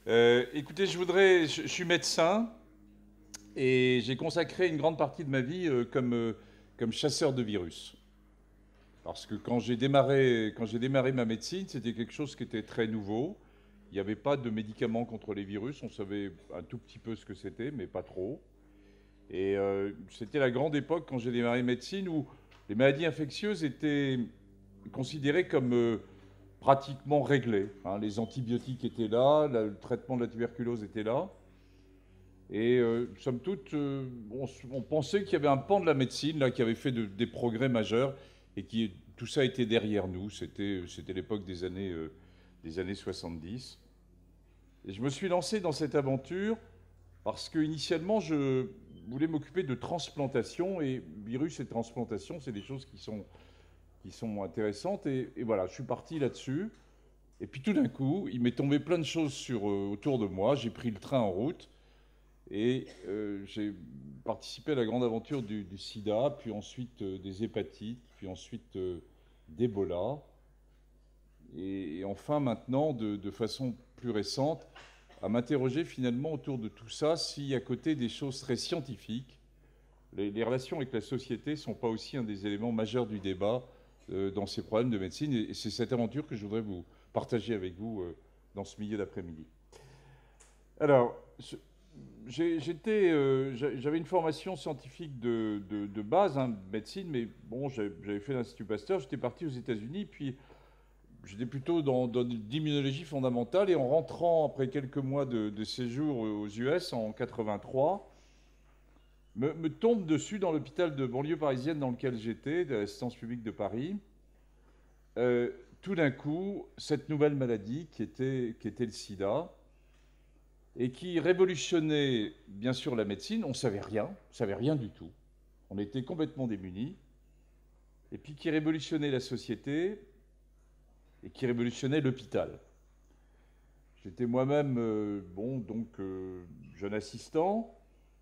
Écoutez, je suis médecin et j'ai consacré une grande partie de ma vie comme chasseur de virus. Parce que quand j'ai démarré ma médecine, c'était quelque chose qui était très nouveau. Il n'y avait pas de médicaments contre les virus. On savait un tout petit peu ce que c'était, mais pas trop. Et c'était la grande époque quand j'ai démarré médecine où les maladies infectieuses étaient considérées comme pratiquement réglées, hein. Les antibiotiques étaient là, le traitement de la tuberculose était là. Et somme toute, on pensait qu'il y avait un pan de la médecine là, qui avait fait des progrès majeurs et tout ça était derrière nous. C'était l'époque des années 70. Et je me suis lancé dans cette aventure parce que initialement, je voulais m'occuper de transplantation. Et virus et transplantation, c'est des choses qui sont intéressantes. Et voilà, je suis parti là-dessus. Et puis tout d'un coup, il m'est tombé plein de choses autour de moi. J'ai pris le train en route. Et j'ai participé à la grande aventure du sida, puis ensuite des hépatites, puis ensuite d'Ebola. Et enfin maintenant, de façon plus récente, à m'interroger finalement autour de tout ça, si à côté des choses très scientifiques, les relations avec la société ne sont pas aussi un des éléments majeurs du débat dans ces problèmes de médecine. Et c'est cette aventure que je voudrais vous partager avec vous dans ce milieu d'après-midi. Alors, j'avais une formation scientifique de base, hein, de médecine, mais bon, j'avais fait l'Institut Pasteur, j'étais parti aux États-Unis, puis j'étais plutôt dans l'immunologie fondamentale, et en rentrant après quelques mois de séjour aux US en 83, me tombe dessus dans l'hôpital de banlieue parisienne dans lequel j'étais, de l'assistance publique de Paris, euh, tout d'un coup, cette nouvelle maladie qui était le sida, et qui révolutionnait bien sûr la médecine. On savait rien du tout. On était complètement démunis. Et puis qui révolutionnait la société et qui révolutionnait l'hôpital. J'étais moi-même, jeune assistant.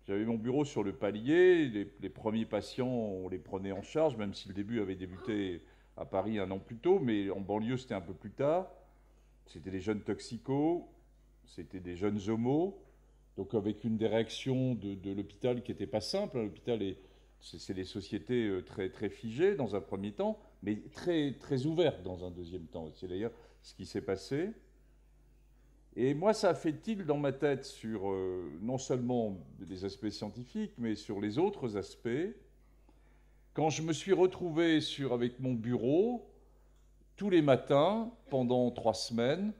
J'avais mon bureau sur le palier. Les premiers patients, on les prenait en charge, même si le début avait débuté à Paris un an plus tôt, mais en banlieue, c'était un peu plus tard. C'était des jeunes toxicos, c'était des jeunes homos, donc avec une des réactions de l'hôpital qui n'était pas simple. L'hôpital, c'est des sociétés très, très figées dans un premier temps, mais très, très ouvertes dans un deuxième temps. C'est d'ailleurs ce qui s'est passé. Et moi, ça a fait tilt dans ma tête sur non seulement les aspects scientifiques, mais sur les autres aspects. Quand je me suis retrouvé avec mon bureau, tous les matins, pendant 3 semaines,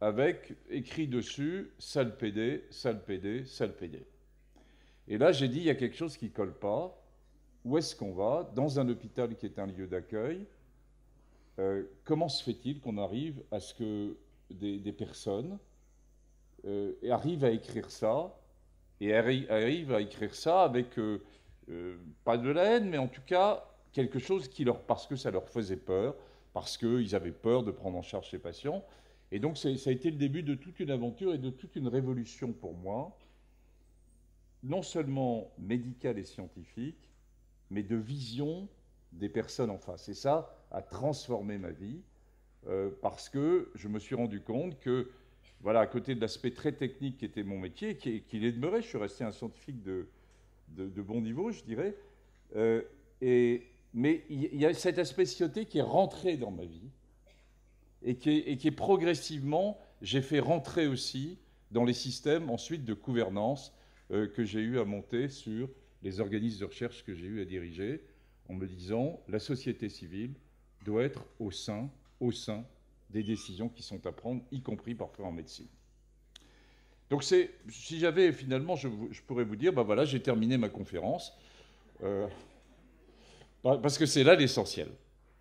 avec écrit dessus salle PD, salle PD, salle PD. Et là, j'ai dit, il y a quelque chose qui ne colle pas. Où est-ce qu'on va? Dans un hôpital qui est un lieu d'accueil, comment se fait-il qu'on arrive à ce que des personnes arrivent à écrire ça, et arrivent à écrire ça avec, pas de la haine, mais en tout cas, quelque chose parce que ça leur faisait peur, parce qu'ils avaient peur de prendre en charge ces patients. Et donc, ça a été le début de toute une aventure et de toute une révolution pour moi, non seulement médicale et scientifique, mais de vision des personnes en face. Et ça a transformé ma vie, parce que je me suis rendu compte que, voilà, à côté de l'aspect très technique qui était mon métier, qui est demeuré, je suis resté un scientifique de bon niveau, je dirais, euh, mais il y a cet aspect scientifique qui est rentré dans ma vie, et qui est progressivement, j'ai fait rentrer aussi dans les systèmes ensuite de gouvernance que j'ai eu à monter sur les organismes de recherche que j'ai eu à diriger, en me disant la société civile doit être au sein des décisions qui sont à prendre, y compris parfois en médecine. Donc si j'avais finalement, je pourrais vous dire, ben voilà, j'ai terminé ma conférence, euh, parce que c'est là l'essentiel.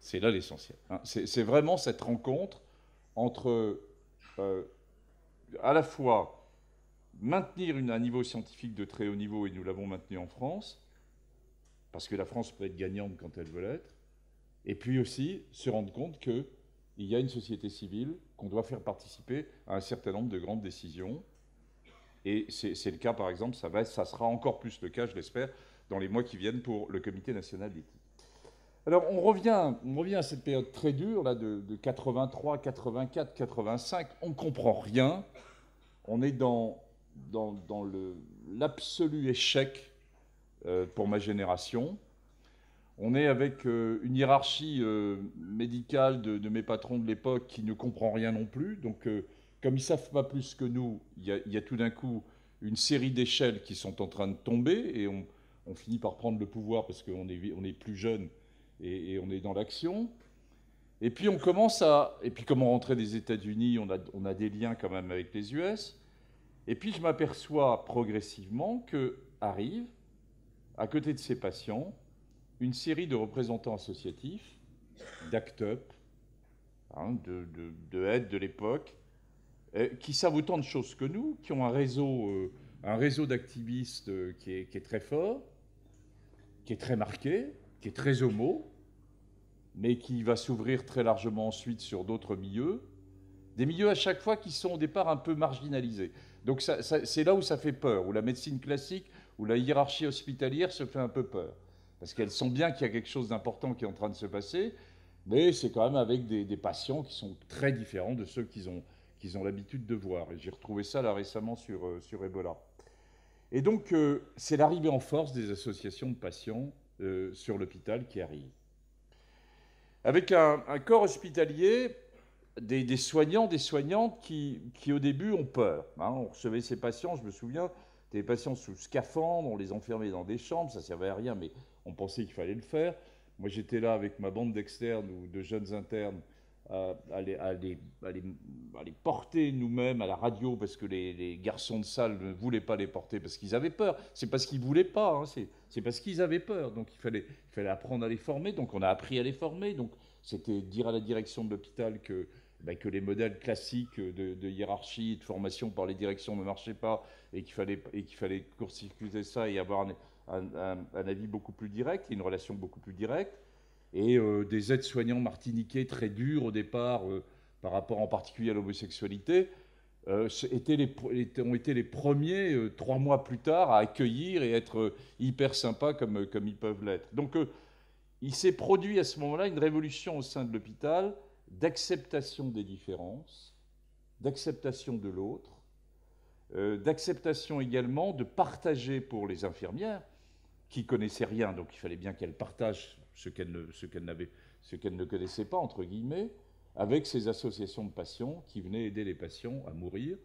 C'est là l'essentiel, hein. C'est vraiment cette rencontre entre euh, à la fois maintenir un niveau scientifique de très haut niveau, et nous l'avons maintenu en France, parce que la France peut être gagnante quand elle veut l'être, et puis aussi se rendre compte qu'il y a une société civile qu'on doit faire participer à un certain nombre de grandes décisions. Et c'est le cas, par exemple, ça sera encore plus le cas, je l'espère, dans les mois qui viennent pour le Comité national d'éthique. Alors on revient à cette période très dure là, de 83, 84, 85. On ne comprend rien. on est dans l'absolu échec pour ma génération. On est avec une hiérarchie médicale de mes patrons de l'époque qui ne comprend rien non plus. Donc, comme ils ne savent pas plus que nous, il y a tout d'un coup une série d'échelles qui sont en train de tomber et on finit par prendre le pouvoir parce qu'on est plus jeune et on est dans l'action. Et puis on commence à... Et puis comme on rentrait des États-Unis, on a des liens quand même avec les US. Et puis je m'aperçois progressivement que arrive, à côté de ces patients, une série de représentants associatifs, d'ACT UP, hein, de aide de l'époque, qui savent autant de choses que nous, qui ont un réseau d'activistes qui est très fort, qui est très marqué, qui est très homo, mais qui va s'ouvrir très largement ensuite sur d'autres milieux, des milieux à chaque fois qui sont au départ un peu marginalisés. Donc c'est là où ça fait peur, où la médecine classique, où la hiérarchie hospitalière se fait un peu peur. Parce qu'elles sent bien qu'il y a quelque chose d'important qui est en train de se passer, mais c'est quand même avec des patients qui sont très différents de ceux qu'ils ont l'habitude de voir. Et j'ai retrouvé ça là récemment sur Ebola. Et donc, c'est l'arrivée en force des associations de patients sur l'hôpital qui arrive. Avec un corps hospitalier, des soignants, des soignantes qui au début ont peur. Hein. On recevait ces patients, je me souviens, des patients sous scaphandre, on les enfermait dans des chambres, ça ne servait à rien, mais on pensait qu'il fallait le faire. Moi, j'étais là avec ma bande d'externes ou de jeunes internes à les porter nous-mêmes à la radio parce que les garçons de salle ne voulaient pas les porter parce qu'ils avaient peur. C'est parce qu'ils ne voulaient pas, hein, c'est parce qu'ils avaient peur. Donc il fallait apprendre à les former, donc on a appris à les former. Donc c'était dire à la direction de l'hôpital que les modèles classiques de hiérarchie et de formation par les directions ne marchaient pas et qu'il fallait court-circuiter ça et avoir un avis beaucoup plus direct, une relation beaucoup plus directe. Et des aides-soignants martiniquais très durs au départ, par rapport en particulier à l'homosexualité, ont été les premiers, 3 mois plus tard, à accueillir et être hyper sympas comme ils peuvent l'être. Donc il s'est produit à ce moment-là une révolution au sein de l'hôpital d'acceptation des différences, d'acceptation de l'autre, d'acceptation également de partager pour les infirmières, qui connaissaient rien, donc il fallait bien qu'elles partagent ce qu'elles ne connaissaient pas, entre guillemets, avec ces associations de patients qui venaient aider les patients à mourir.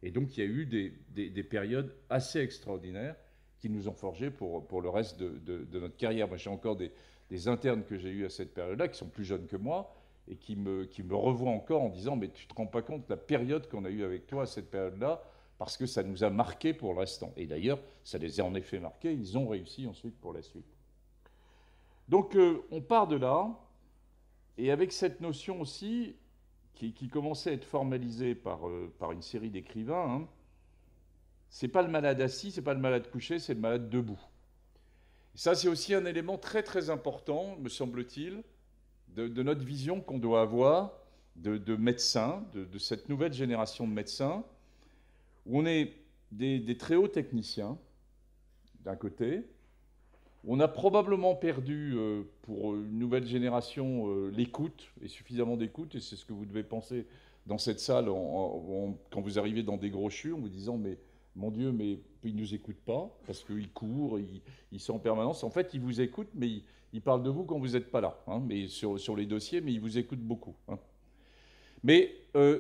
Et donc il y a eu des périodes assez extraordinaires qui nous ont forgés pour le reste de notre carrière. Moi, j'ai encore des internes que j'ai eus à cette période-là, qui sont plus jeunes que moi, et qui me revoient encore en disant « Mais tu ne te rends pas compte de la période qu'on a eue avec toi à cette période-là ?» parce que ça nous a marqués pour le restant. Et d'ailleurs, ça les a en effet marqués, ils ont réussi ensuite pour la suite. Donc on part de là, et avec cette notion aussi, qui commençait à être formalisée par une série d'écrivains, hein, c'est pas le malade assis, c'est pas le malade couché, c'est le malade debout. Et ça, c'est aussi un élément très très important, me semble-t-il, de notre vision qu'on doit avoir de médecins, de cette nouvelle génération de médecins, où on est des très hauts techniciens, d'un côté. On a probablement perdu, pour une nouvelle génération, l'écoute, et suffisamment d'écoute, et c'est ce que vous devez penser dans cette salle quand vous arrivez dans des gros CHU, en vous disant « Mais mon Dieu, mais ils ne nous écoutent pas, parce qu'ils courent, ils sont en permanence. En fait, ils vous écoutent, mais ils parlent de vous quand vous n'êtes pas là, hein, mais sur les dossiers, mais ils vous écoutent beaucoup. Hein. Mais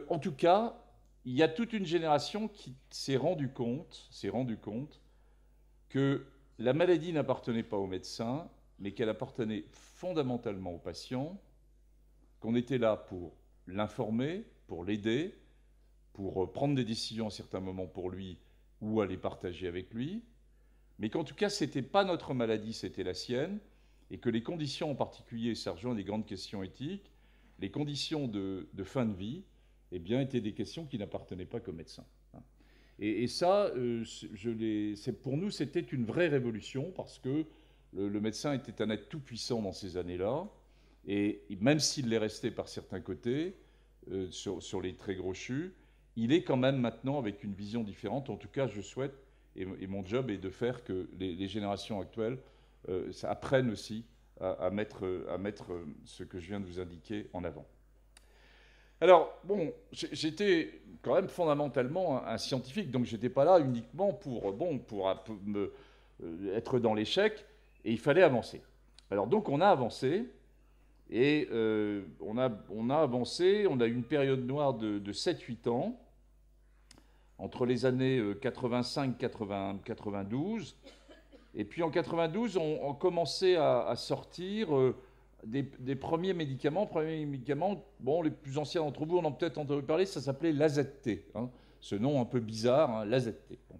en tout cas, il y a toute une génération qui s'est rendu compte que la maladie n'appartenait pas aux médecins, mais qu'elle appartenait fondamentalement aux patients, qu'on était là pour l'informer, pour l'aider, pour prendre des décisions à certains moments pour lui ou à les partager avec lui, mais qu'en tout cas, ce n'était pas notre maladie, c'était la sienne, et que les conditions en particulier, ça rejoint des grandes questions éthiques, les conditions de fin de vie, eh bien, étaient des questions qui n'appartenaient pas qu'aux médecins. Et ça, pour nous, c'était une vraie révolution, parce que le médecin était un être tout-puissant dans ces années-là, et même s'il l'est resté par certains côtés, sur les très gros CHU, il est quand même maintenant avec une vision différente. En tout cas, je souhaite, et mon job est de faire que les générations actuelles apprennent aussi à mettre ce que je viens de vous indiquer en avant. Alors, bon, j'étais quand même fondamentalement un scientifique, donc j'étais pas là uniquement pour, être dans l'échec, et il fallait avancer. Alors donc on a avancé, et on a avancé, on a eu une période noire de 7-8 ans, entre les années 85, 80, 92, et puis en 92, on commençait à sortir des premiers médicaments. Bon, les plus anciens d'entre vous en ont peut-être entendu parler, ça s'appelait l'AZT, hein, ce nom un peu bizarre, hein, l'AZT. Bon.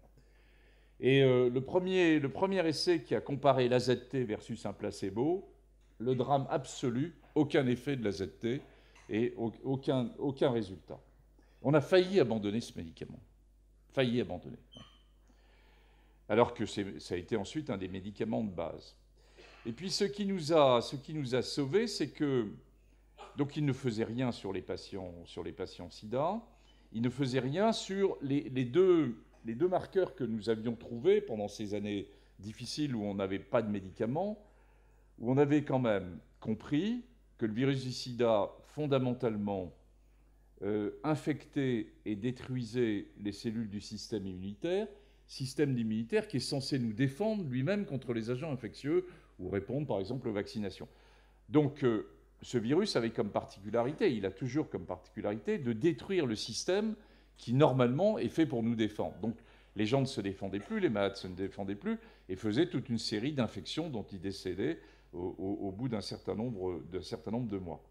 Et le premier essai qui a comparé l'AZT versus un placebo, le drame absolu, aucun effet de l'AZT et aucun résultat. On a failli abandonner ce médicament. Failli abandonner. Alors que ça a été ensuite un des médicaments de base. Et puis ce qui nous a sauvés, c'est que donc il ne faisait rien sur les patients sida, il ne faisait rien sur les deux marqueurs que nous avions trouvés pendant ces années difficiles où on n'avait pas de médicaments, où on avait quand même compris que le virus du sida, fondamentalement, infectait et détruisait les cellules du système immunitaire qui est censé nous défendre lui-même contre les agents infectieux ou répondre par exemple aux vaccinations. Donc ce virus avait comme particularité, il a toujours comme particularité, de détruire le système qui normalement est fait pour nous défendre. Donc les gens ne se défendaient plus, les malades ne se défendaient plus, et faisaient toute une série d'infections dont ils décédaient au bout d'un certain nombre de mois.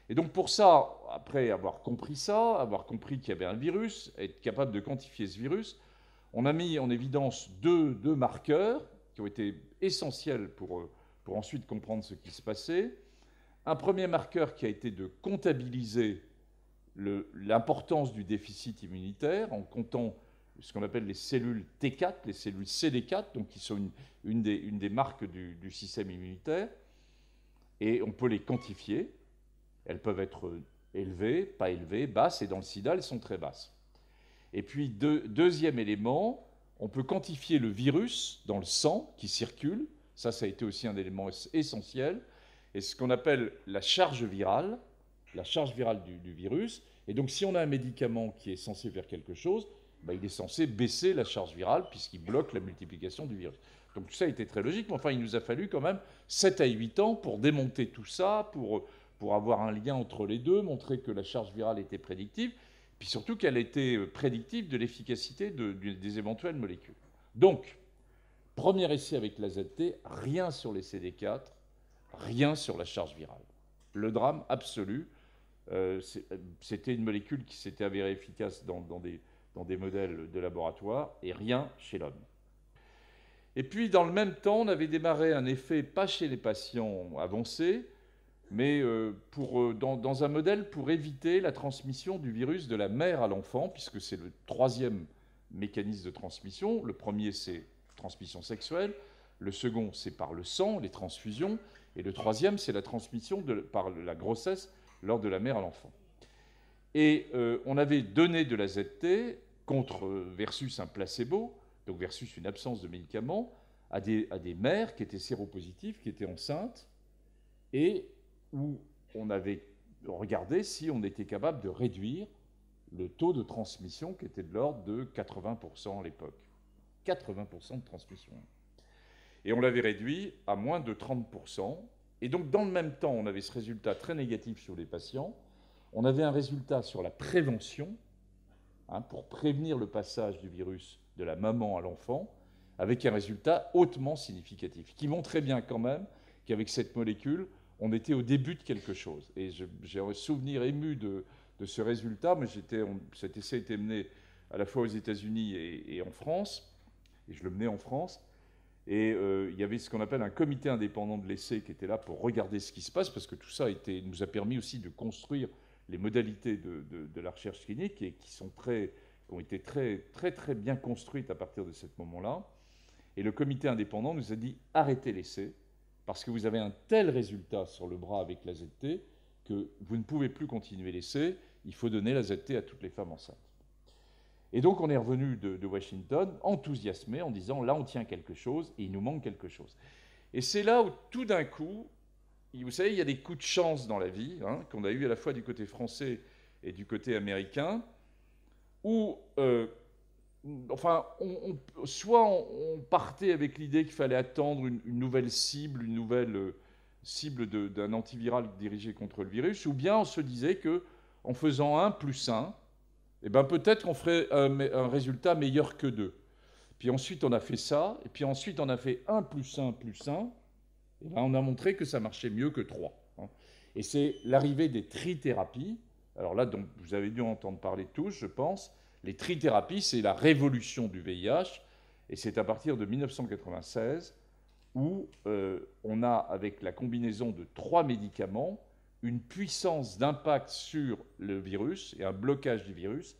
Et donc pour ça, après avoir compris ça, avoir compris qu'il y avait un virus, être capable de quantifier ce virus, on a mis en évidence deux marqueurs qui ont été essentiels pour ensuite comprendre ce qui se passait. Un premier marqueur qui a été de comptabiliser l'importance du déficit immunitaire en comptant ce qu'on appelle les cellules T4, les cellules CD4, donc qui sont une des marques du système immunitaire, et on peut les quantifier. Elles peuvent être élevées, pas élevées, basses, et dans le sida, elles sont très basses. Et puis, deuxième élément, on peut quantifier le virus dans le sang qui circule. Ça a été aussi un élément essentiel. Et ce qu'on appelle la charge virale du virus. Et donc, si on a un médicament qui est censé faire quelque chose, il est censé baisser la charge virale puisqu'il bloque la multiplication du virus. Donc, tout ça a été très logique. Mais enfin, il nous a fallu quand même 7 à 8 ans pour démonter tout ça, pour avoir un lien entre les deux, montrer que la charge virale était prédictive, puis surtout qu'elle était prédictive de l'efficacité des éventuelles molécules. Donc, premier essai avec l'AZT, rien sur les CD4, rien sur la charge virale. Le drame absolu, c'était une molécule qui s'était avérée efficace dans des modèles de laboratoire, et rien chez l'homme. Et puis, dans le même temps, on avait démarré un effet, pas chez les patients avancés, mais dans un modèle pour éviter la transmission du virus de la mère à l'enfant, puisque c'est le troisième mécanisme de transmission. Le premier, c'est transmission sexuelle. Le second, c'est par le sang, les transfusions. Et le troisième, c'est la transmission par la grossesse lors de la mère à l'enfant. Et on avait donné de la ZT versus un placebo, donc versus une absence de médicaments, à des mères qui étaient séropositives, qui étaient enceintes, et où on avait regardé si on était capable de réduire le taux de transmission qui était de l'ordre de 80% à l'époque. 80% de transmission. Et on l'avait réduit à moins de 30%. Et donc, dans le même temps, on avait ce résultat très négatif sur les patients. On avait un résultat sur la prévention, pour prévenir le passage du virus de la maman à l'enfant, avec un résultat hautement significatif, qui montrait bien quand même qu'avec cette molécule, on était au début de quelque chose. Et j'ai un souvenir ému de ce résultat, mais cet essai a été mené à la fois aux États-Unis et en France, et je le menais en France. Et il y avait ce qu'on appelle un comité indépendant de l'essai qui était là pour regarder ce qui se passe, parce que tout ça nous a permis aussi de construire les modalités de la recherche clinique et qui ont été très, très, très bien construites à partir de ce moment-là. Et le comité indépendant nous a dit « arrêtez l'essai ». Parce que vous avez un tel résultat sur le bras avec la ZT que vous ne pouvez plus continuer l'essai, il faut donner la ZT à toutes les femmes enceintes. Et donc on est revenu de Washington enthousiasmé en disant là on tient quelque chose et il nous manque quelque chose. Et c'est là où tout d'un coup, vous savez, il y a des coups de chance dans la vie, qu'on a eu à la fois du côté français et du côté américain, où enfin, soit on partait avec l'idée qu'il fallait attendre une nouvelle cible, une nouvelle cible d'un antiviral dirigé contre le virus, ou bien on se disait qu'en faisant 1 plus 1, eh ben peut-être qu'on ferait un résultat meilleur que 2. Puis ensuite, on a fait ça, et puis ensuite, on a fait 1 plus 1 plus 1, et là, on a montré que ça marchait mieux que 3. Et c'est l'arrivée des trithérapies. Alors là, donc, vous avez dû en entendre parler tous, je pense. Les trithérapies, c'est la révolution du VIH, et c'est à partir de 1996 où on a, avec la combinaison de 3 médicaments, une puissance d'impact sur le virus et un blocage du virus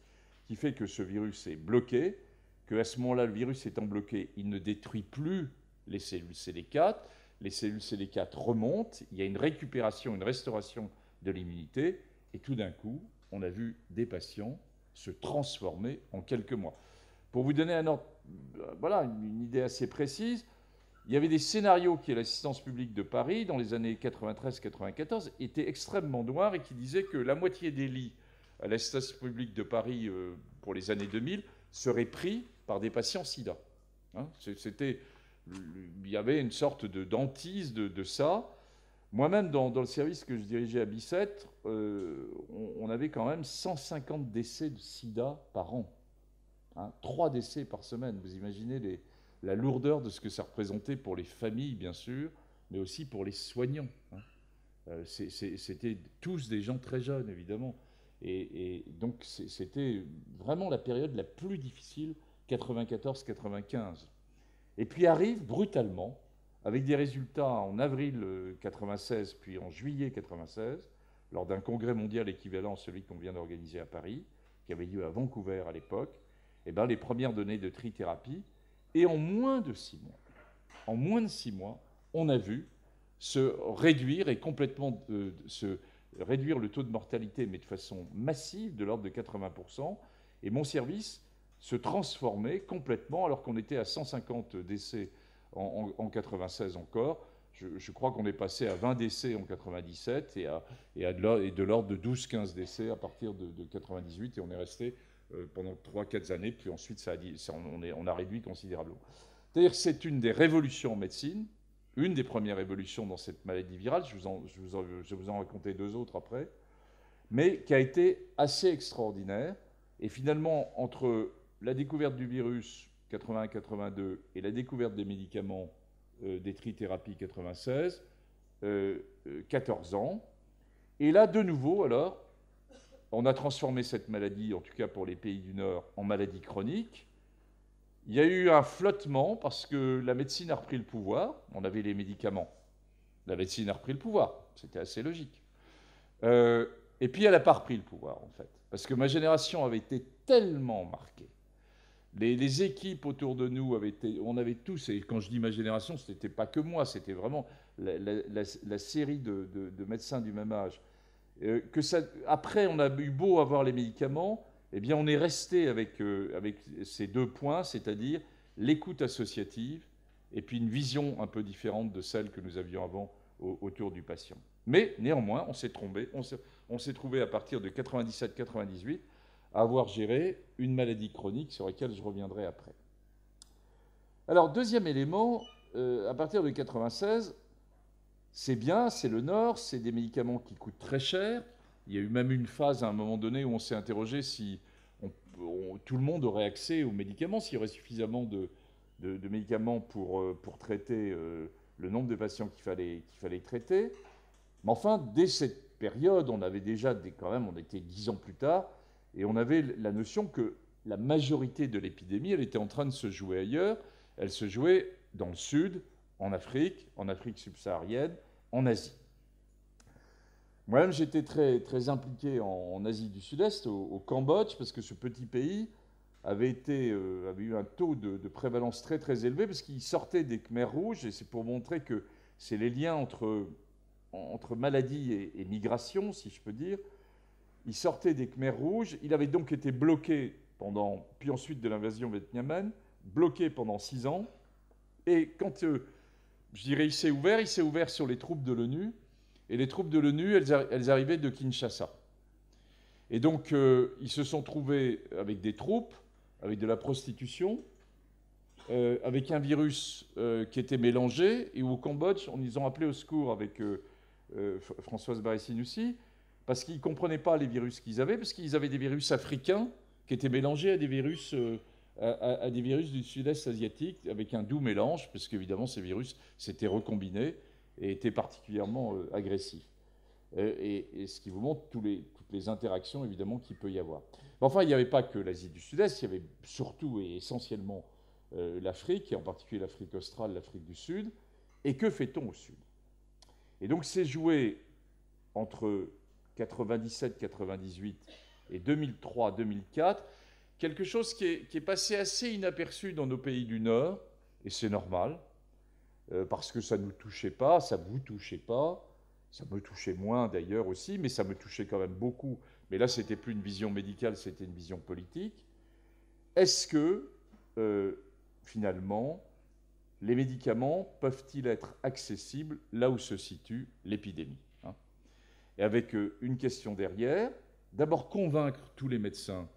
qui fait que ce virus est bloqué, qu'à ce moment-là, le virus étant bloqué, il ne détruit plus les cellules CD4, les cellules CD4 remontent, il y a une récupération, une restauration de l'immunité, et tout d'un coup, on a vu des patients se transformer en quelques mois. Pour vous donner voilà, une idée assez précise, il y avait des scénarios qui, à l'assistance publique de Paris, dans les années 93-94, étaient extrêmement noirs et qui disaient que la moitié des lits à l'assistance publique de Paris pour les années 2000 seraient pris par des patients sida. Hein, il y avait une sorte d'antise de ça. Moi-même, dans le service que je dirigeais à Bicêtre, on avait quand même 150 décès de sida par an. Hein, 3 décès par semaine. Vous imaginez la lourdeur de ce que ça représentait pour les familles, bien sûr, mais aussi pour les soignants. Hein. C'était tous des gens très jeunes, évidemment. Et donc, c'était vraiment la période la plus difficile, 94-95. Et puis arrive brutalement, avec des résultats en avril 96, puis en juillet 96, lors d'un congrès mondial équivalent à celui qu'on vient d'organiser à Paris, qui avait lieu à Vancouver à l'époque, et ben, les premières données de trithérapie. Et en moins de 6 mois, on a vu se réduire et complètement réduire le taux de mortalité, mais de façon massive, de l'ordre de 80%, et mon service se transformait complètement, alors qu'on était à 150 décès en 96 encore. Je crois qu'on est passé à 20 décès en 97 et de l'ordre de 12-15 décès à partir de 98, et on est resté pendant 3-4 années, puis ensuite on a réduit considérablement. C'est-à-dire que c'est une des révolutions en médecine, une des premières révolutions dans cette maladie virale, je vais vous en raconter 2 autres après, mais qui a été assez extraordinaire. Et finalement, entre la découverte du virus 81-82 et la découverte des médicaments des trithérapies 96, 14 ans. Et là, de nouveau, alors, on a transformé cette maladie, en tout cas pour les pays du Nord, en maladie chronique. Il y a eu un flottement parce que la médecine a repris le pouvoir. On avait les médicaments. La médecine a repris le pouvoir. C'était assez logique. Et puis, elle n'a pas repris le pouvoir, en fait. Parce que ma génération avait été tellement marquée. Les équipes autour de nous on avait tous, et quand je dis ma génération, ce n'était pas que moi, c'était vraiment la série de médecins du même âge. Après, on a eu beau avoir les médicaments, eh bien, on est resté avec ces 2 points, c'est-à-dire l'écoute associative et puis une vision un peu différente de celle que nous avions avant autour du patient. Mais néanmoins, on s'est trouvé à partir de 97-98 à avoir géré une maladie chronique sur laquelle je reviendrai après. Alors, deuxième élément, à partir de 96, c'est bien, c'est le Nord, c'est des médicaments qui coûtent très cher. Il y a eu même une phase à un moment donné où on s'est interrogé si tout le monde aurait accès aux médicaments, s'il y aurait suffisamment de médicaments pour traiter le nombre de patients qu'il fallait traiter. Mais enfin, dès cette période, on avait déjà, on était 10 ans plus tard, et on avait la notion que la majorité de l'épidémie, elle était en train de se jouer ailleurs. Elle se jouait dans le Sud, en Afrique subsaharienne, en Asie. Moi-même, j'étais très, très impliqué en Asie du Sud-Est, au Cambodge, parce que ce petit pays avait eu un taux de prévalence très, très élevé, parce qu'il sortait des Khmers rouges, et c'est pour montrer que c'est les liens entre maladie et migration, si je peux dire. Il sortait des Khmers rouges, il avait donc été bloqué puis ensuite de l'invasion vietnamienne, bloqué pendant 6 ans, et quand, je dirais, il s'est ouvert sur les troupes de l'ONU, et les troupes de l'ONU, elles arrivaient de Kinshasa. Et donc, ils se sont trouvés avec des troupes, avec de la prostitution, avec un virus qui était mélangé, et au Cambodge, ils ont appelé au secours avec Françoise Barré-Sinoussi, parce qu'ils ne comprenaient pas les virus qu'ils avaient, parce qu'ils avaient des virus africains qui étaient mélangés à des virus, à des virus du sud-est asiatique, avec un doux mélange, parce qu'évidemment, ces virus s'étaient recombinés et étaient particulièrement agressifs. Et ce qui vous montre toutes les interactions, évidemment, qu'il peut y avoir. Mais enfin, il n'y avait pas que l'Asie du Sud-Est, il y avait surtout et essentiellement l'Afrique, et en particulier l'Afrique australe, l'Afrique du Sud. Et que fait-on au Sud? Et donc, c'est joué entre 97-98 et 2003-2004, quelque chose qui est passé assez inaperçu dans nos pays du Nord, et c'est normal, parce que ça ne nous touchait pas, ça ne vous touchait pas, ça me touchait moins d'ailleurs aussi, mais ça me touchait quand même beaucoup. Mais là, ce n'était plus une vision médicale, c'était une vision politique. Est-ce que, finalement, les médicaments peuvent-ils être accessibles là où se situe l'épidémie, hein? Et avec une question derrière, d'abord convaincre tous les médecins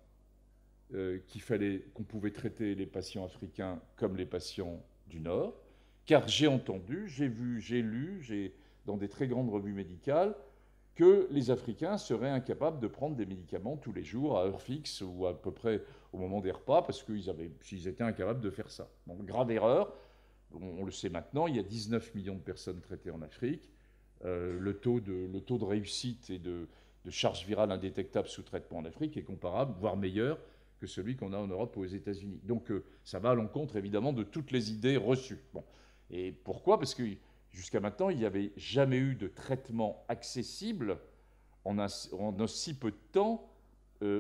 qu'on pouvait traiter les patients africains comme les patients du Nord, car j'ai entendu, j'ai vu, j'ai lu, dans des très grandes revues médicales, que les Africains seraient incapables de prendre des médicaments tous les jours, à heure fixe, ou à peu près au moment des repas, parce qu'ils étaient incapables de faire ça. Donc, grave erreur. On le sait maintenant, il y a 19 millions de personnes traitées en Afrique. Le taux de réussite et de charge virale indétectable sous traitement en Afrique est comparable, voire meilleur, que celui qu'on a en Europe ou aux États-Unis. Donc ça va à l'encontre, évidemment, de toutes les idées reçues. Bon. Et pourquoi? Parce que jusqu'à maintenant, il n'y avait jamais eu de traitement accessible en aussi peu de temps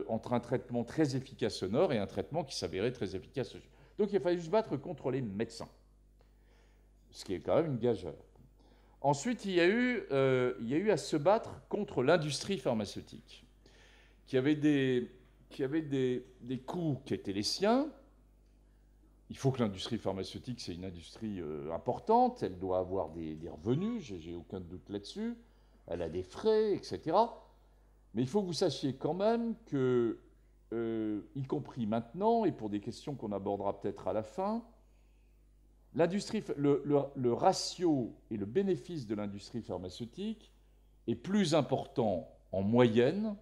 entre un traitement très efficace au Nord et un traitement qui s'avérait très efficace au Sud. Donc il a fallu se battre contre les médecins, ce qui est quand même une gageure. Ensuite, il y a eu à se battre contre l'industrie pharmaceutique, qui avait des coûts qui étaient les siens. Il faut que l'industrie pharmaceutique, c'est une industrie importante, elle doit avoir des revenus, j'ai aucun doute là-dessus, elle a des frais, etc. Mais il faut que vous sachiez quand même que, y compris maintenant, et pour des questions qu'on abordera peut-être à la fin, le ratio et le bénéfice de l'industrie pharmaceutique est plus important en moyenne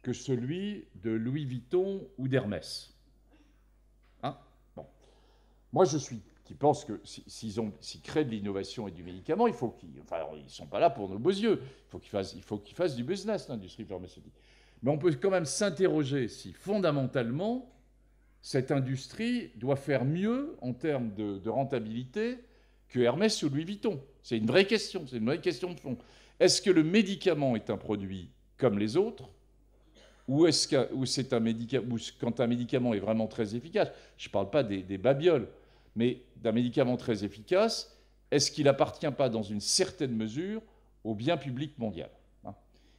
que celui de Louis Vuitton ou d'Hermès. Hein? Bon. Moi, qui pense que s'ils créent de l'innovation et du médicament, ils ne sont pas là pour nos beaux yeux. Il faut qu'ils fassent du business, l'industrie pharmaceutique. Mais on peut quand même s'interroger si, fondamentalement, cette industrie doit faire mieux en termes de rentabilité que Hermès ou Louis Vuitton. C'est une vraie question, c'est une vraie question de fond. Est-ce que le médicament est un produit comme les autres, ou c'est un médicament, quand un médicament est vraiment très efficace, je ne parle pas des babioles, mais d'un médicament très efficace, est-ce qu'il n'appartient pas dans une certaine mesure au bien public mondial, hein?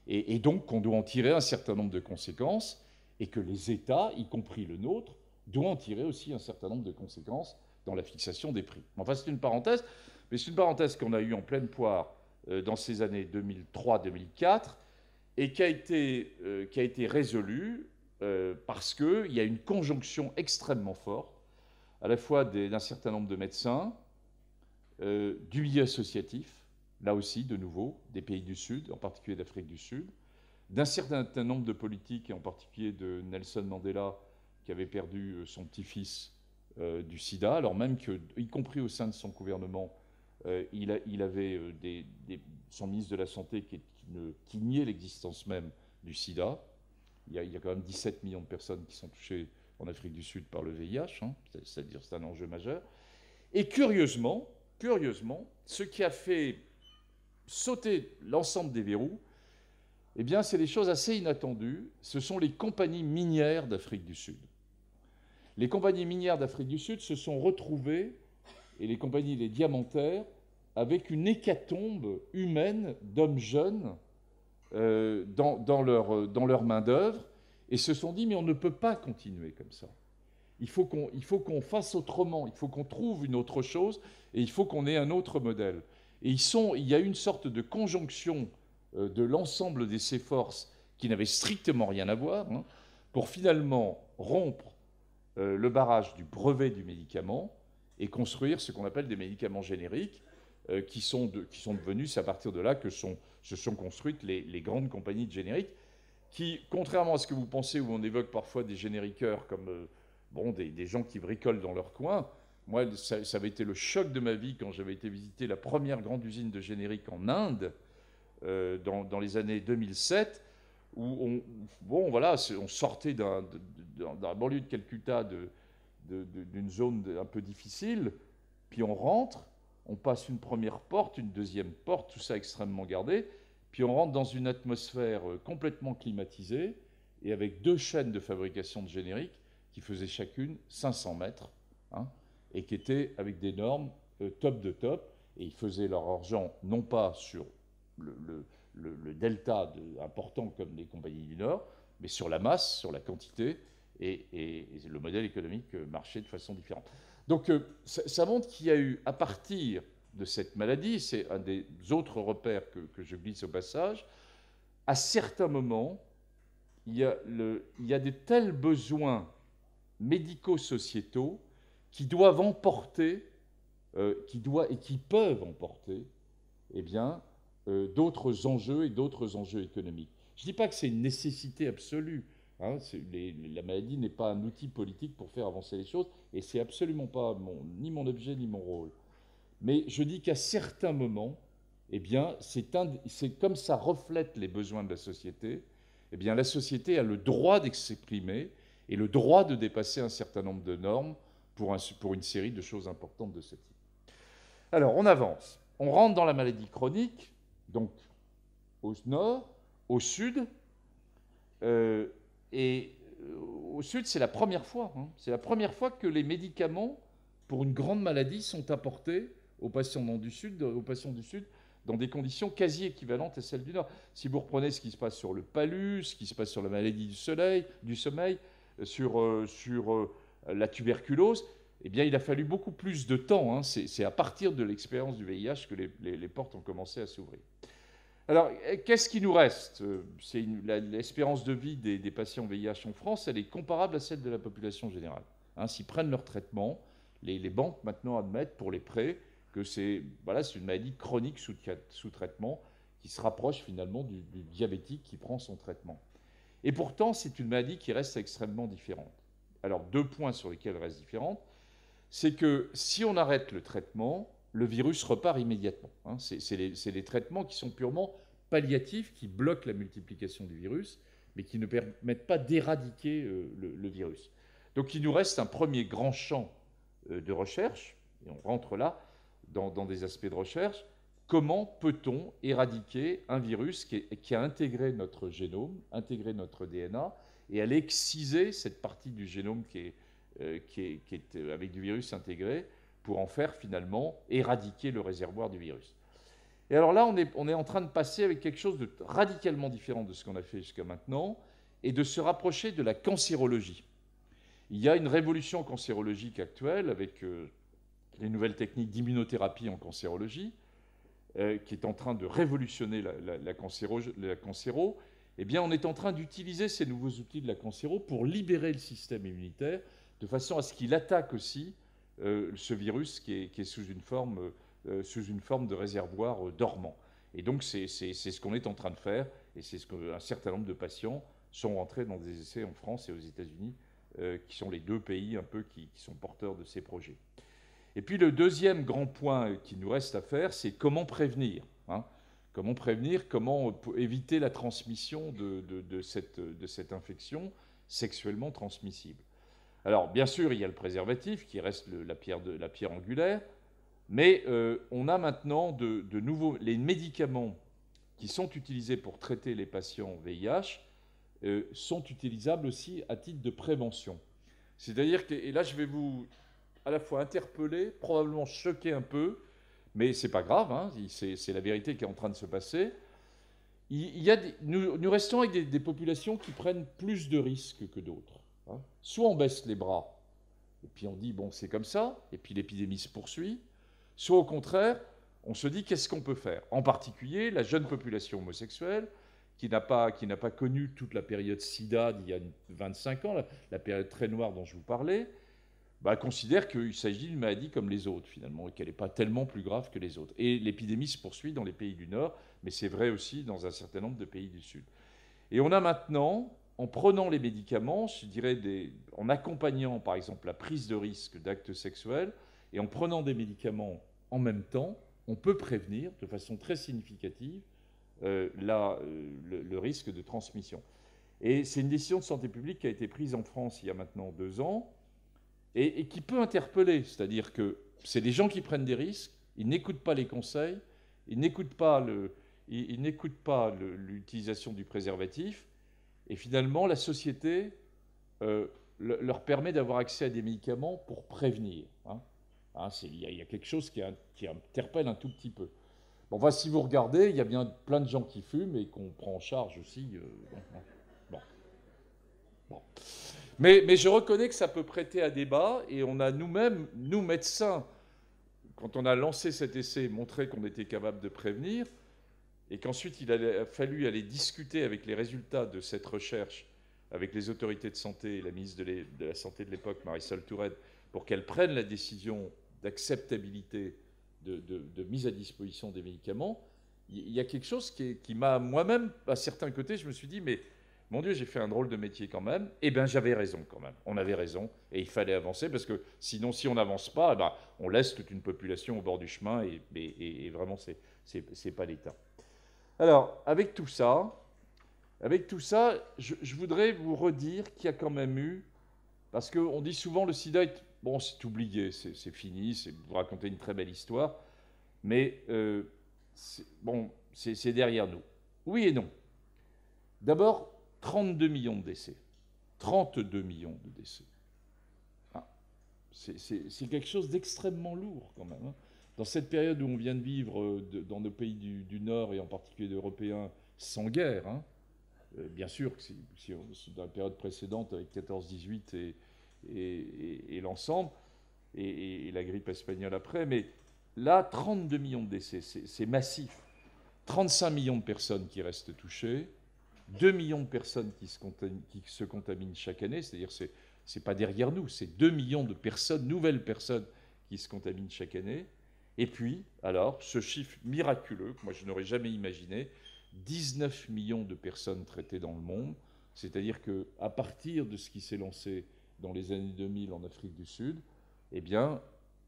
Et donc qu'on doit en tirer un certain nombre de conséquences, et que les États, y compris le nôtre, doivent en tirer aussi un certain nombre de conséquences dans la fixation des prix. Enfin, c'est une parenthèse, mais c'est une parenthèse qu'on a eue en pleine poire dans ces années 2003-2004, et qui a été résolue parce qu'il y a une conjonction extrêmement forte, à la fois d'un certain nombre de médecins, du milieu associatif, là aussi, de nouveau, des pays du Sud, en particulier d'Afrique du Sud, d'un certain nombre de politiques, et en particulier de Nelson Mandela, qui avait perdu son petit-fils du sida, alors même que, y compris au sein de son gouvernement, il avait son ministre de la Santé qui niait l'existence même du sida. Il y a quand même 17 millions de personnes qui sont touchées en Afrique du Sud par le VIH, hein, c'est-à-dire c'est un enjeu majeur. Et curieusement, ce qui a fait sauter l'ensemble des verrous, eh bien, c'est des choses assez inattendues. Ce sont les compagnies minières d'Afrique du Sud. Les compagnies minières d'Afrique du Sud se sont retrouvées, et les diamantaires, avec une hécatombe humaine d'hommes jeunes dans leur main-d'œuvre, et se sont dit, mais on ne peut pas continuer comme ça. Il faut qu'on fasse autrement, il faut qu'on trouve une autre chose, et il faut qu'on ait un autre modèle. Et il y a une sorte de conjonction de l'ensemble de ces forces qui n'avaient strictement rien à voir, hein, pour finalement rompre le barrage du brevet du médicament et construire ce qu'on appelle des médicaments génériques, qui sont devenus, c'est à partir de là que se sont construites les grandes compagnies de génériques, qui, contrairement à ce que vous pensez, où on évoque parfois des génériqueurs comme des gens qui bricolent dans leur coin, moi, ça avait été le choc de ma vie quand j'avais été visiter la première grande usine de générique en Inde, dans les années 2007, où on sortait d'un banlieue de Calcutta, d'une zone un peu difficile, puis on rentre, on passe une première porte, une deuxième porte, tout ça extrêmement gardé, puis on rentre dans une atmosphère complètement climatisée, et avec 2 chaînes de fabrication de génériques qui faisaient chacune 500 mètres, hein, et qui étaient avec des normes top de top, et ils faisaient leur argent non pas sur le delta important comme les compagnies du Nord, mais sur la masse, sur la quantité, et le modèle économique marchait de façon différente. Donc ça montre qu'il y a eu, à partir de cette maladie, c'est un des autres repères que je glisse au passage, à certains moments, il y a de tels besoins médico-sociétaux qui doivent emporter, qui peuvent emporter, eh bien, d'autres enjeux et d'autres enjeux économiques. Je ne dis pas que c'est une nécessité absolue. Hein, la maladie n'est pas un outil politique pour faire avancer les choses, et c'est absolument pas ni mon objet ni mon rôle. Mais je dis qu'à certains moments, eh bien, c'est comme ça reflète les besoins de la société, eh bien, la société a le droit d'exprimer et le droit de dépasser un certain nombre de normes pour une série de choses importantes de ce type. Alors, on avance. On rentre dans la maladie chronique, donc au nord, au sud, et au sud, c'est la première fois. Hein, c'est la première fois que les médicaments pour une grande maladie sont apportés aux patients du sud dans des conditions quasi équivalentes à celles du nord. Si vous reprenez ce qui se passe sur le palud, ce qui se passe sur la maladie du sommeil, sur la tuberculose, eh bien, il a fallu beaucoup plus de temps. Hein. C'est à partir de l'expérience du VIH que les portes ont commencé à s'ouvrir. Alors, qu'est-ce qui nous reste? L'espérance de vie des patients VIH en France, elle est comparable à celle de la population générale. Hein, s'ils prennent leur traitement, les banques maintenant admettent pour les prêts que c'est une maladie chronique sous traitement qui se rapproche finalement du diabétique qui prend son traitement. Et pourtant, c'est une maladie qui reste extrêmement différente. Alors, 2 points sur lesquels elle reste différente, c'est que si on arrête le traitement, le virus repart immédiatement. Hein. C'est les traitements qui sont purement palliatifs, qui bloquent la multiplication du virus, mais qui ne permettent pas d'éradiquer le virus. Donc il nous reste un premier grand champ de recherche, et on rentre là dans des aspects de recherche. Comment peut-on éradiquer un virus qui a intégré notre génome, intégré notre DNA, et aller exciser cette partie du génome qui est avec du virus intégré, pour en faire finalement éradiquer le réservoir du virus. Et alors là, on est en train de passer avec quelque chose de radicalement différent de ce qu'on a fait jusqu'à maintenant, et de se rapprocher de la cancérologie. Il y a une révolution cancérologique actuelle avec les nouvelles techniques d'immunothérapie en cancérologie, qui est en train de révolutionner la cancéro. Eh bien, on est en train d'utiliser ces nouveaux outils de la cancéro pour libérer le système immunitaire, de façon à ce qu'il attaque aussi ce virus qui est sous une forme de réservoir dormant. Et donc, c'est ce qu'on est en train de faire, et c'est ce qu'un certain nombre de patients sont rentrés dans des essais en France et aux États-Unis, qui sont les 2 pays un peu qui sont porteurs de ces projets. Et puis, le deuxième grand point qui nous reste à faire, c'est comment prévenir. Hein. Comment prévenir, comment éviter la transmission de cette infection sexuellement transmissible. Alors, bien sûr, il y a le préservatif qui reste la pierre angulaire, mais on a maintenant de nouveaux... Les médicaments qui sont utilisés pour traiter les patients VIH sont utilisables aussi à titre de prévention. C'est-à-dire que, et là, je vais vous à la fois interpeller, probablement choquer un peu, mais c'est pas grave, hein, c'est la vérité qui est en train de se passer. Nous restons avec des populations qui prennent plus de risques que d'autres. Hein. Soit on baisse les bras, et puis on dit, bon, c'est comme ça, et puis l'épidémie se poursuit. Soit au contraire, on se dit, qu'est-ce qu'on peut faire? En particulier, la jeune population homosexuelle, qui n'a pas connu toute la période SIDA d'il y a 25 ans, la période très noire dont je vous parlais, bah, considère qu'il s'agit d'une maladie comme les autres, finalement, et qu'elle n'est pas tellement plus grave que les autres. Et l'épidémie se poursuit dans les pays du Nord, mais c'est vrai aussi dans un certain nombre de pays du Sud. Et on a maintenant, en prenant les médicaments, je dirais en accompagnant, par exemple, la prise de risque d'actes sexuels, et en prenant des médicaments en même temps, on peut prévenir de façon très significative le risque de transmission. Et c'est une décision de santé publique qui a été prise en France il y a maintenant 2 ans, et qui peut interpeller. C'est-à-dire que c'est des gens qui prennent des risques, ils n'écoutent pas les conseils, ils n'écoutent pas l'utilisation du préservatif, et finalement, la société leur permet d'avoir accès à des médicaments pour prévenir. Il y a quelque chose qui interpelle un tout petit peu. Bon, enfin, si vous regardez, il y a bien plein de gens qui fument et qu'on prend en charge aussi. Bon. Mais je reconnais que ça peut prêter à débat, et on a nous-mêmes, nous médecins, quand on a lancé cet essai, montré qu'on était capable de prévenir, et qu'ensuite il a fallu aller discuter avec les résultats de cette recherche avec les autorités de santé et la ministre de la Santé de l'époque, Marisol Touraine, pour qu'elle prenne la décision d'acceptabilité de mise à disposition des médicaments. Il y a quelque chose qui m'a, moi-même, à certains côtés, je me suis dit, mais mon Dieu, j'ai fait un drôle de métier quand même. Eh bien, j'avais raison quand même. On avait raison, et il fallait avancer, parce que sinon, si on n'avance pas, on laisse toute une population au bord du chemin, et vraiment, c'est pas l'État. Alors, avec tout ça, je voudrais vous redire qu'il y a quand même eu, parce qu'on dit souvent le sida, bon, c'est oublié, c'est fini, vous racontez une très belle histoire, mais c'est derrière nous. Oui et non. D'abord, 32 millions de décès. 32 millions de décès. C'est quelque chose d'extrêmement lourd quand même. Dans cette période où on vient de vivre dans nos pays du Nord, et en particulier européens, sans guerre, bien sûr que si dans la période précédente avec 14-18 et l'ensemble, et la grippe espagnole après, mais là, 32 millions de décès, c'est massif. 35 millions de personnes qui restent touchées, 2 millions de personnes qui se contaminent chaque année, c'est-à-dire c'est pas derrière nous, c'est 2 millions de personnes, nouvelles personnes qui se contaminent chaque année. Et puis, alors, ce chiffre miraculeux, que moi je n'aurais jamais imaginé, 19 millions de personnes traitées dans le monde, c'est-à-dire qu'à partir de ce qui s'est lancé dans les années 2000 en Afrique du Sud, eh bien,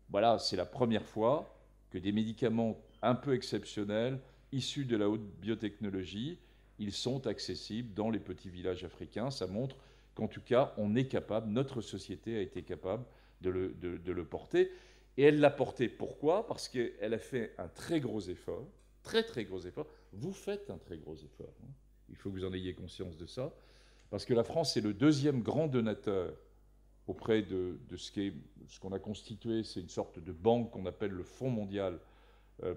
voilà, c'est la première fois que des médicaments un peu exceptionnels, issus de la haute biotechnologie, ils sont accessibles dans les petits villages africains. Ça montre qu'en tout cas, on est capable, notre société a été capable de le porter. Et elle l'a porté. Pourquoi ? Parce qu'elle a fait un très gros effort, très très gros effort. Vous faites un très gros effort. Il faut que vous en ayez conscience de ça. Parce que la France est le deuxième grand donateur auprès de ce qu'on a constitué. C'est une sorte de banque qu'on appelle le Fonds mondial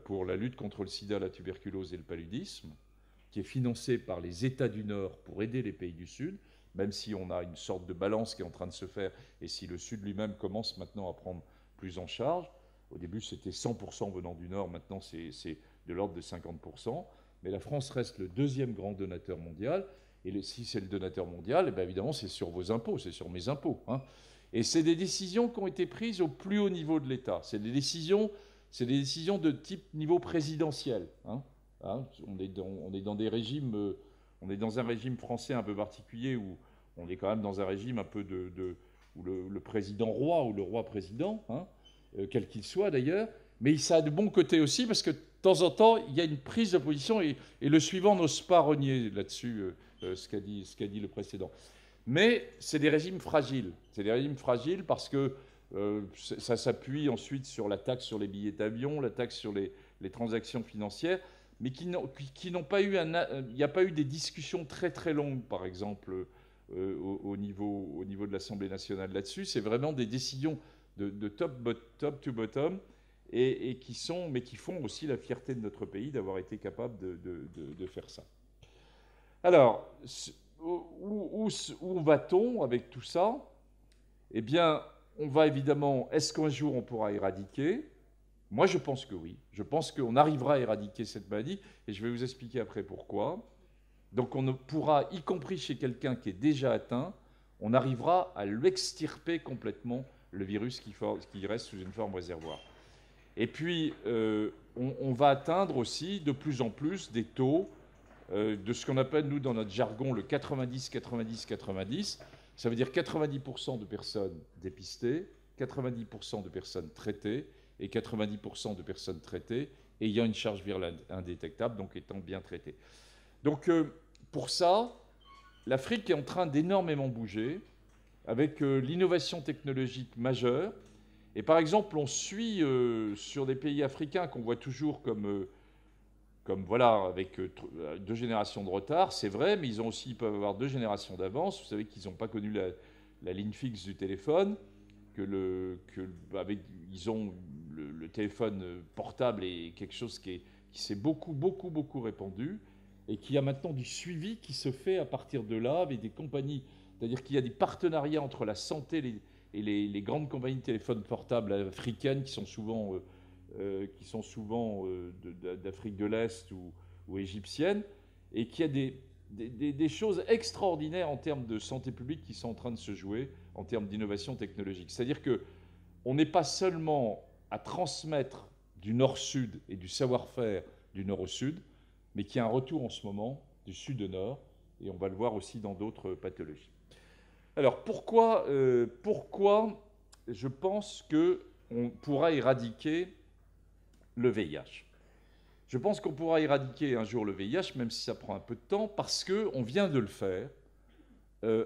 pour la lutte contre le sida, la tuberculose et le paludisme, qui est financé par les États du Nord pour aider les pays du Sud, même si on a une sorte de balance qui est en train de se faire, et si le Sud lui-même commence maintenant à prendre plus en charge. Au début, c'était 100% venant du Nord, maintenant c'est de l'ordre de 50%. Mais la France reste le deuxième grand donateur mondial, et si c'est le donateur mondial, bien évidemment, c'est sur vos impôts, c'est sur mes impôts. Et c'est des décisions qui ont été prises au plus haut niveau de l'État. C'est des décisions de type niveau présidentiel. On est dans des régimes, on est dans un régime français un peu particulier, où on est quand même dans un régime un peu où le président roi ou le roi président, quel qu'il soit d'ailleurs, mais ça a de bons côtés aussi, parce que de temps en temps, il y a une prise de position, et le suivant n'ose pas renier là-dessus ce qu'a dit le précédent. Mais c'est des régimes fragiles. C'est des régimes fragiles parce que ça s'appuie ensuite sur la taxe sur les billets d'avion, la taxe sur les transactions financières, mais qui n'ont pas eu il n'y a pas eu des discussions très très longues, par exemple, au niveau de l'Assemblée nationale là-dessus. C'est vraiment des décisions de top to bottom, et qui font aussi la fierté de notre pays d'avoir été capable de faire ça. Alors, où va-t-on avec tout ça ? Eh bien, on va évidemment... Est-ce qu'un jour on pourra éradiquer ? Moi, je pense que oui. Je pense qu'on arrivera à éradiquer cette maladie, et je vais vous expliquer après pourquoi. Donc on pourra, y compris chez quelqu'un qui est déjà atteint, on arrivera à l'extirper complètement, le virus qui reste sous une forme réservoir. Et puis, on va atteindre aussi de plus en plus des taux de ce qu'on appelle, nous, dans notre jargon, le 90-90-90. Ça veut dire 90% de personnes dépistées, 90% de personnes traitées et 90% de personnes traitées ayant une charge virale indétectable, donc étant bien traitées. Donc, pour ça, l'Afrique est en train d'énormément bouger avec l'innovation technologique majeure. Et par exemple, on suit sur des pays africains qu'on voit toujours comme voilà, avec 2 générations de retard, c'est vrai, mais ils peuvent avoir 2 générations d'avance. Vous savez qu'ils n'ont pas connu la ligne fixe du téléphone, ils ont le téléphone portable est quelque chose qui s'est beaucoup répandu et qui a maintenant du suivi qui se fait à partir de là avec des compagnies. C'est-à-dire qu'il y a des partenariats entre la santé et les grandes compagnies de téléphone portable africaines qui sont souvent d'Afrique de l'Est ou égyptiennes, et qu'il y a des choses extraordinaires en termes de santé publique qui sont en train de se jouer en termes d'innovation technologique. C'est-à-dire qu'on n'est pas seulement à transmettre du nord-sud et du savoir-faire du nord au sud, mais qu'il y a un retour en ce moment du sud au nord, et on va le voir aussi dans d'autres pathologies. Alors pourquoi je pense qu'on pourra éradiquer le VIH? Je pense qu'on pourra éradiquer un jour le VIH, même si ça prend un peu de temps, parce qu'on vient de le faire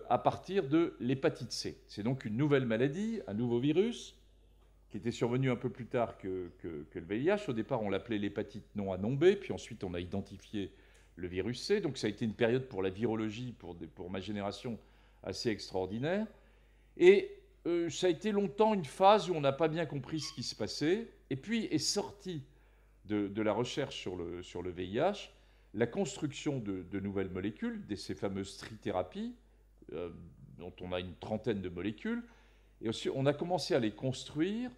à partir de l'hépatite C. C'est donc une nouvelle maladie, un nouveau virus, qui était survenu un peu plus tard que le VIH. Au départ, on l'appelait l'hépatite non A non B, puis ensuite on a identifié le virus C. Donc ça a été une période pour la virologie, pour ma génération, assez extraordinaire. Et ça a été longtemps une phase où on n'a pas bien compris ce qui se passait. Et puis est sortie de la recherche sur le VIH la construction de nouvelles molécules, ces fameuses trithérapies, dont on a une trentaine de molécules. Et aussi, on a commencé à les construire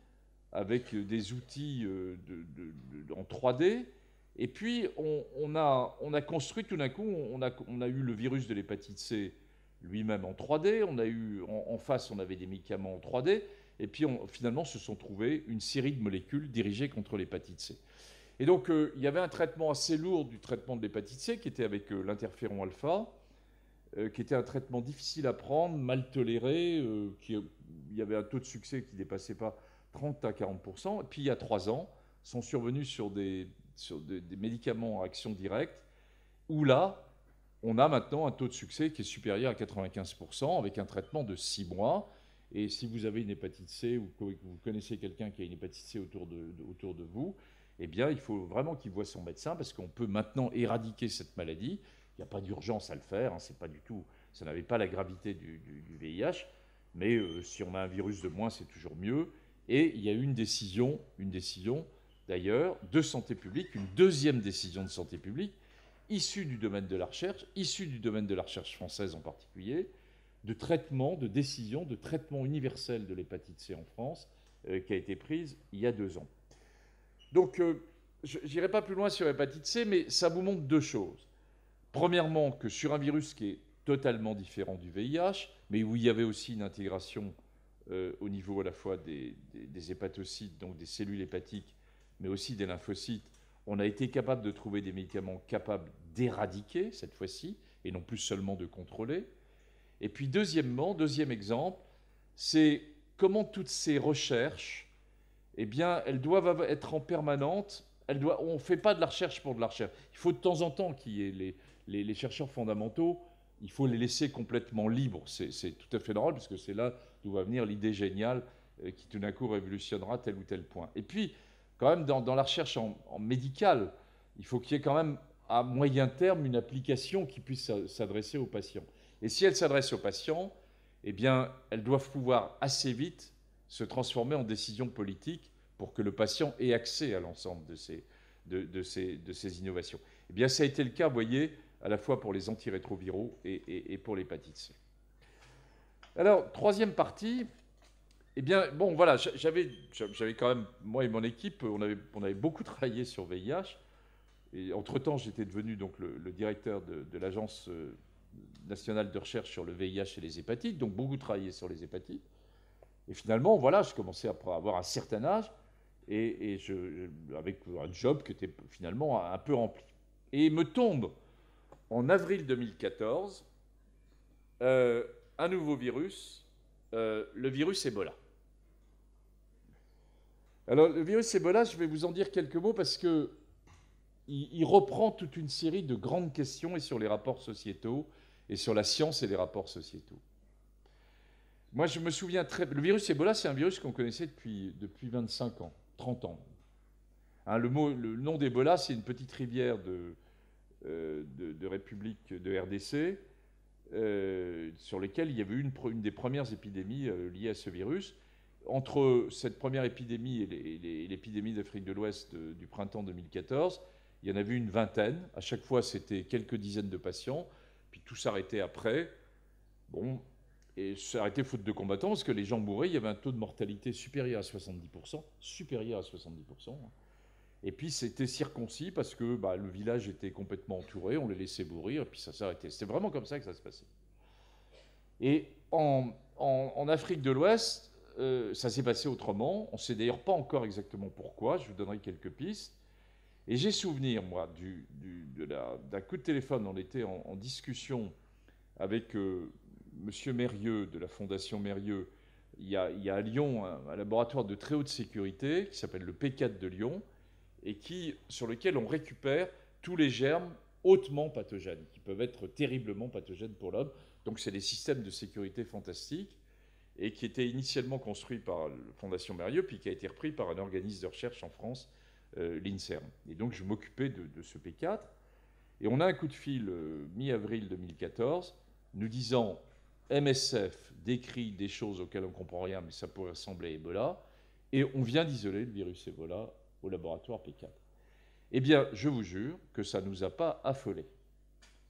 avec des outils en 3D. Et puis, on a construit tout d'un coup, on a eu le virus de l'hépatite C lui-même en 3D. On a eu, en face, on avait des médicaments en 3D. Et puis, finalement, se sont trouvés une série de molécules dirigées contre l'hépatite C. Et donc, il y avait un traitement assez lourd du traitement de l'hépatite C, qui était avec l'interféron alpha, qui était un traitement difficile à prendre, mal toléré, il y avait un taux de succès qui ne dépassait pas 30 à 40%. Et puis, il y a 3 ans, sont survenus sur des médicaments à action directe, où là, on a maintenant un taux de succès qui est supérieur à 95%, avec un traitement de 6 mois. Et si vous avez une hépatite C ou que vous connaissez quelqu'un qui a une hépatite C autour de vous, eh bien, il faut vraiment qu'il voie son médecin, parce qu'on peut maintenant éradiquer cette maladie. Il n'y a pas d'urgence à le faire, hein, c'est pas du tout, ça n'avait pas la gravité du VIH, mais si on a un virus de moins, c'est toujours mieux. Et il y a eu une décision d'ailleurs de santé publique, une deuxième décision de santé publique, issue du domaine de la recherche française en particulier, de décision de traitement universel de l'hépatite C en France, qui a été prise il y a 2 ans. Donc, je n'irai pas plus loin sur l'hépatite C, mais ça vous montre 2 choses. Premièrement, que sur un virus qui est totalement différent du VIH, mais où il y avait aussi une intégration au niveau à la fois des hépatocytes, donc des cellules hépatiques, mais aussi des lymphocytes, on a été capable de trouver des médicaments capables d'éradiquer, cette fois-ci, et non plus seulement de contrôler. Et puis, deuxième exemple, c'est comment toutes ces recherches, eh bien, elles doivent être en permanente. On ne fait pas de la recherche pour de la recherche. Il faut de temps en temps qu'il y ait les chercheurs fondamentaux, il faut les laisser complètement libres. C'est tout à fait normal, parce que c'est là d'où va venir l'idée géniale qui tout d'un coup révolutionnera tel ou tel point. Et puis, quand même, dans la recherche en médicale, il faut qu'il y ait quand même, à moyen terme, une application qui puisse s'adresser aux patients. Et si elle s'adresse aux patients, eh bien, elles doivent pouvoir assez vite se transformer en décision politique pour que le patient ait accès à l'ensemble de ces innovations. Eh bien, ça a été le cas, vous voyez, à la fois pour les antirétroviraux et pour l'hépatite C. Alors, troisième partie, eh bien, bon, voilà, j'avais quand même, moi et mon équipe, on avait beaucoup travaillé sur VIH. Et entre-temps, j'étais devenu donc le directeur de l'Agence nationale de recherche sur le VIH et les hépatites, donc beaucoup travaillé sur les hépatites. Et finalement, voilà, je commençais à avoir un certain âge, et avec un job qui était finalement un peu rempli. Et il me tombe, en avril 2014, un nouveau virus, le virus Ebola. Alors, le virus Ebola, je vais vous en dire quelques mots parce que il reprend toute une série de grandes questions et sur les rapports sociétaux et sur la science et les rapports sociétaux. Moi, je me souviens le virus Ebola, c'est un virus qu'on connaissait depuis 25 ans, 30 ans. Hein, le nom d'Ebola, c'est une petite rivière de République de RDC sur lesquelles il y avait eu une des premières épidémies liées à ce virus. Entre cette première épidémie et l'épidémie d'Afrique de l'Ouest du printemps 2014, il y en avait une vingtaine. À chaque fois, c'était quelques dizaines de patients. Puis tout s'arrêtait après. Bon, et ça s'arrêtait faute de combattants parce que les gens mouraient. Il y avait un taux de mortalité supérieur à 70%. Supérieur à 70%. Et puis c'était circoncis parce que le village était complètement entouré. On les laissait mourir. Et puis ça s'arrêtait. C'était vraiment comme ça que ça se passait. Et en Afrique de l'Ouest, ça s'est passé autrement. On ne sait d'ailleurs pas encore exactement pourquoi. Je vous donnerai quelques pistes. Et j'ai souvenir, moi, d'un coup de téléphone. On était en discussion avec M. Mérieux de la Fondation Mérieux. Il y a à Lyon un laboratoire de très haute sécurité qui s'appelle le P4 de Lyon et sur lequel on récupère tous les germes hautement pathogènes, qui peuvent être terriblement pathogènes pour l'homme. Donc c'est des systèmes de sécurité fantastiques et qui étaient initialement construits par la Fondation Mérieux, puis qui a été repris par un organisme de recherche en France, l'INSERM. Et donc je m'occupais de ce P4. Et on a un coup de fil mi-avril 2014 nous disant MSF décrit des choses auxquelles on ne comprend rien, mais ça pourrait ressembler à Ebola, et on vient d'isoler le virus Ebola au laboratoire P4. Eh bien, je vous jure que ça ne nous a pas affolés.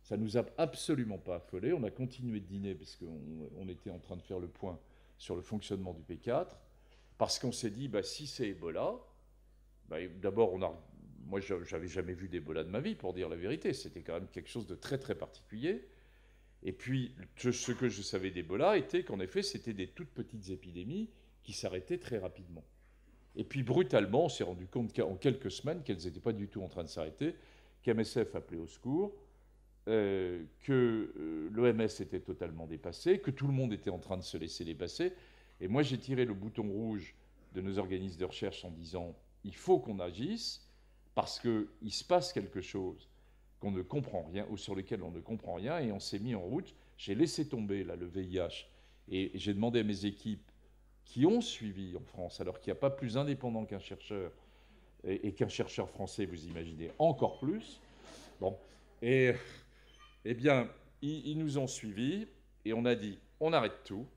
Ça ne nous a absolument pas affolés. On a continué de dîner parce qu'on était en train de faire le point sur le fonctionnement du P4, parce qu'on s'est dit, si c'est Ebola, d'abord, moi, je n'avais jamais vu d'Ebola de ma vie, pour dire la vérité. C'était quand même quelque chose de très, très particulier. Et puis, ce que je savais d'Ebola était qu'en effet, c'était des toutes petites épidémies qui s'arrêtaient très rapidement. Et puis, brutalement, on s'est rendu compte qu'en quelques semaines, qu'elles n'étaient pas du tout en train de s'arrêter, qu'MSF appelait au secours, que l'OMS était totalement dépassé, que tout le monde était en train de se laisser dépasser. Et moi, j'ai tiré le bouton rouge de nos organismes de recherche en disant « il faut qu'on agisse parce qu'il se passe quelque chose qu'on ne comprend rien, ou sur lequel on ne comprend rien », et on s'est mis en route. J'ai laissé tomber là, le VIH, et j'ai demandé à mes équipes qui ont suivi en France, alors qu'il n'y a pas plus indépendant qu'un chercheur, et qu'un chercheur français, vous imaginez, encore plus. Bon, et eh bien, ils nous ont suivis, et on a dit, on arrête tout.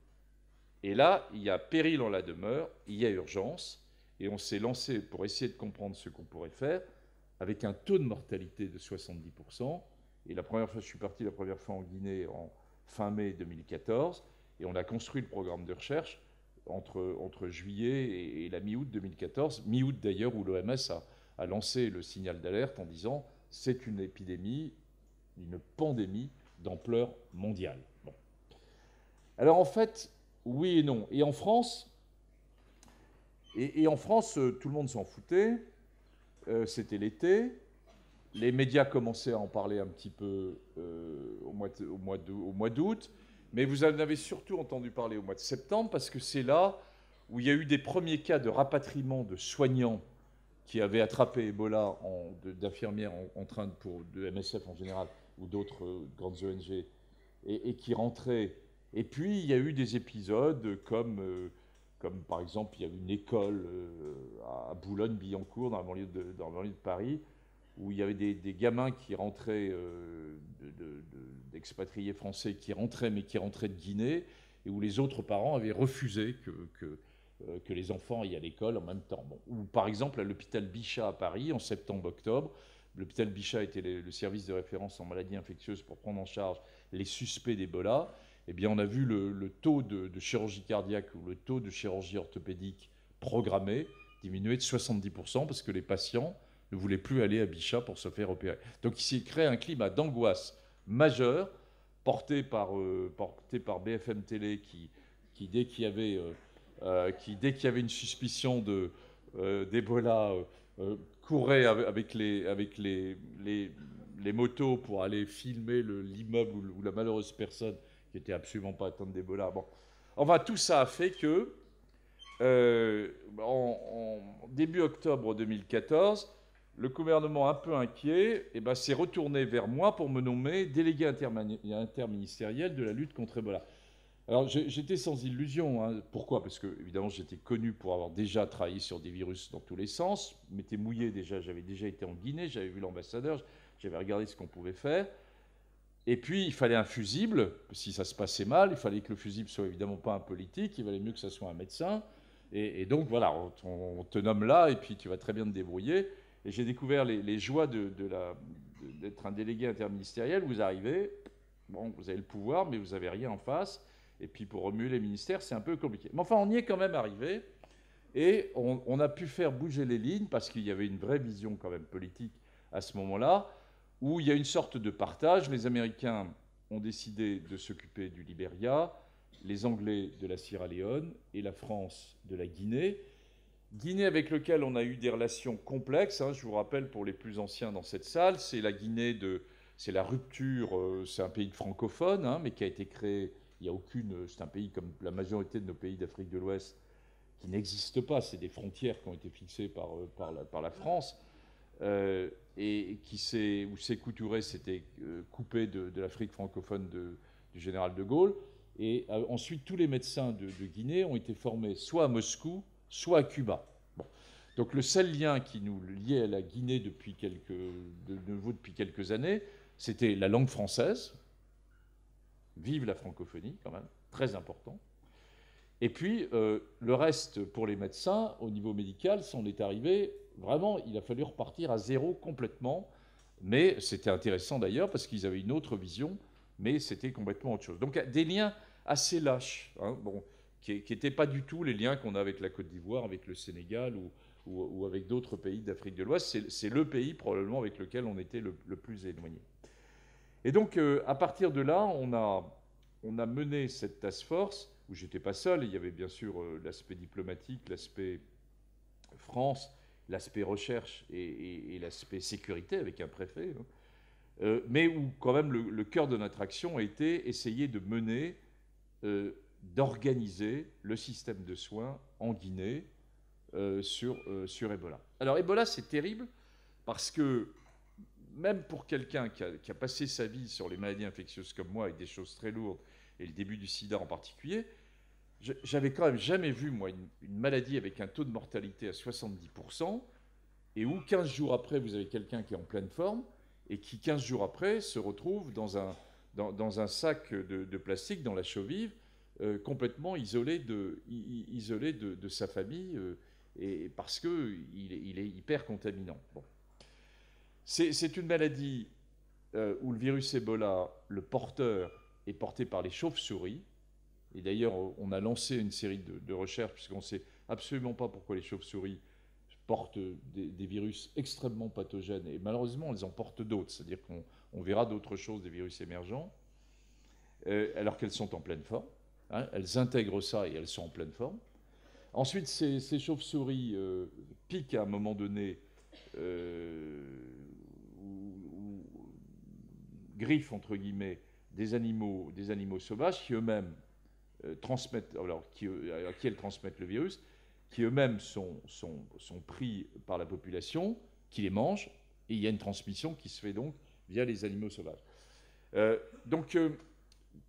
Et là, il y a péril en la demeure, il y a urgence, et on s'est lancé pour essayer de comprendre ce qu'on pourrait faire, avec un taux de mortalité de 70%. Et la première fois, je suis parti la première fois en Guinée en fin mai 2014, et on a construit le programme de recherche entre juillet et la mi-août 2014, mi-août d'ailleurs, où l'OMS a lancé le signal d'alerte en disant « c'est une épidémie, une pandémie d'ampleur mondiale ». Bon. Alors en fait, oui et non. Et en France, tout le monde s'en foutait. C'était l'été. Les médias commençaient à en parler un petit peu au mois d'août. Mais vous en avez surtout entendu parler au mois de septembre, parce que c'est là où il y a eu des premiers cas de rapatriement de soignants qui avaient attrapé Ebola, d'infirmières de MSF en général, ou d'autres grandes ONG, et qui rentraient. Et puis, il y a eu des épisodes comme par exemple, il y a eu une école à Boulogne-Billancourt, dans la banlieue de Paris, où il y avait des gamins qui rentraient, d'expatriés français qui rentraient, mais qui rentraient de Guinée, et où les autres parents avaient refusé que les enfants aillent à l'école en même temps. Bon. Ou par exemple, à l'hôpital Bichat à Paris, en septembre-octobre, l'hôpital Bichat était le service de référence en maladies infectieuses pour prendre en charge les suspects d'Ebola. Eh bien, on a vu le taux de chirurgie cardiaque ou le taux de chirurgie orthopédique programmée diminuer de 70%, parce que les patients ne voulait plus aller à Bichat pour se faire opérer. Donc il s'est créé un climat d'angoisse majeur, porté par BFM Télé, qui dès qu'il y avait, une suspicion d'Ebola, courait avec les motos pour aller filmer l'immeuble où la malheureuse personne qui n'était absolument pas atteinte d'Ebola. Bon. Enfin, tout ça a fait que, en début octobre 2014, le gouvernement, un peu inquiet, s'est retourné vers moi pour me nommer délégué interministériel de la lutte contre Ebola. Alors, j'étais sans illusion. Hein. Pourquoi? Parce que, évidemment, j'étais connu pour avoir déjà travaillé sur des virus dans tous les sens. Je m'étais mouillé déjà, j'avais déjà été en Guinée, j'avais vu l'ambassadeur, j'avais regardé ce qu'on pouvait faire. Et puis, il fallait un fusible. Si ça se passait mal, il fallait que le fusible soit évidemment pas un politique, il valait mieux que ça soit un médecin. Et donc, voilà, on te nomme là, et puis tu vas très bien te débrouiller. Et j'ai découvert les joies d'être un délégué interministériel. Vous arrivez, bon, vous avez le pouvoir, mais vous n'avez rien en face. Et puis pour remuer les ministères, c'est un peu compliqué. Mais enfin, on y est quand même arrivé. Et on a pu faire bouger les lignes parce qu'il y avait une vraie vision quand même politique à ce moment-là, où il y a une sorte de partage. Les Américains ont décidé de s'occuper du Libéria, les Anglais de la Sierra Leone et la France de la Guinée. Guinée avec lequel on a eu des relations complexes. Hein, je vous rappelle, pour les plus anciens dans cette salle, c'est la Guinée c'est la rupture, c'est un pays de francophones, hein, mais qui a été créé, c'est un pays comme la majorité de nos pays d'Afrique de l'Ouest, qui n'existe pas, c'est des frontières qui ont été fixées par la France, et où Sékou Touré s'était coupé de l'Afrique francophone du général de Gaulle. Et ensuite, tous les médecins de Guinée ont été formés soit à Moscou, soit à Cuba. Bon. Donc le seul lien qui nous liait à la Guinée depuis quelques années, c'était la langue française. Vive la francophonie, quand même, très important. Et puis, le reste, pour les médecins, au niveau médical, on est arrivé, vraiment, il a fallu repartir à zéro complètement. Mais c'était intéressant d'ailleurs, parce qu'ils avaient une autre vision, mais c'était complètement autre chose. Donc, des liens assez lâches, hein, bon, qui n'étaient pas du tout les liens qu'on a avec la Côte d'Ivoire, avec le Sénégal ou avec d'autres pays d'Afrique de l'Ouest. C'est le pays probablement avec lequel on était le plus éloigné. Et donc, à partir de là, on a mené cette task force, où j'étais pas seul. Il y avait bien sûr l'aspect diplomatique, l'aspect France, l'aspect recherche et l'aspect sécurité avec un préfet, hein, mais où quand même le cœur de notre action a été essayer de mener, d'organiser le système de soins en Guinée sur Ebola. Alors Ebola, c'est terrible parce que même pour quelqu'un qui a passé sa vie sur les maladies infectieuses comme moi, avec des choses très lourdes, et le début du sida en particulier, j'avais quand même jamais vu, moi, une maladie avec un taux de mortalité à 70%, et où 15 jours après, vous avez quelqu'un qui est en pleine forme, et qui 15 jours après se retrouve dans un sac de plastique, dans la chaux vive, complètement isolé de sa famille, et parce qu'il est hyper contaminant. Bon. C'est une maladie où le virus Ebola, le porteur, est porté par les chauves-souris. Et d'ailleurs, on a lancé une série de recherches, puisqu'on ne sait absolument pas pourquoi les chauves-souris portent des virus extrêmement pathogènes. Et malheureusement, elles en portent d'autres. C'est-à-dire qu'on verra d'autres choses, des virus émergents, alors qu'elles sont en pleine forme. Hein, elles intègrent ça et elles sont en pleine forme. Ensuite, ces chauves-souris piquent à un moment donné, ou griffent, entre guillemets, des animaux sauvages qui eux-mêmes transmettent, à qui elles transmettent le virus, qui eux-mêmes sont pris par la population, qui les mange, et il y a une transmission qui se fait donc via les animaux sauvages.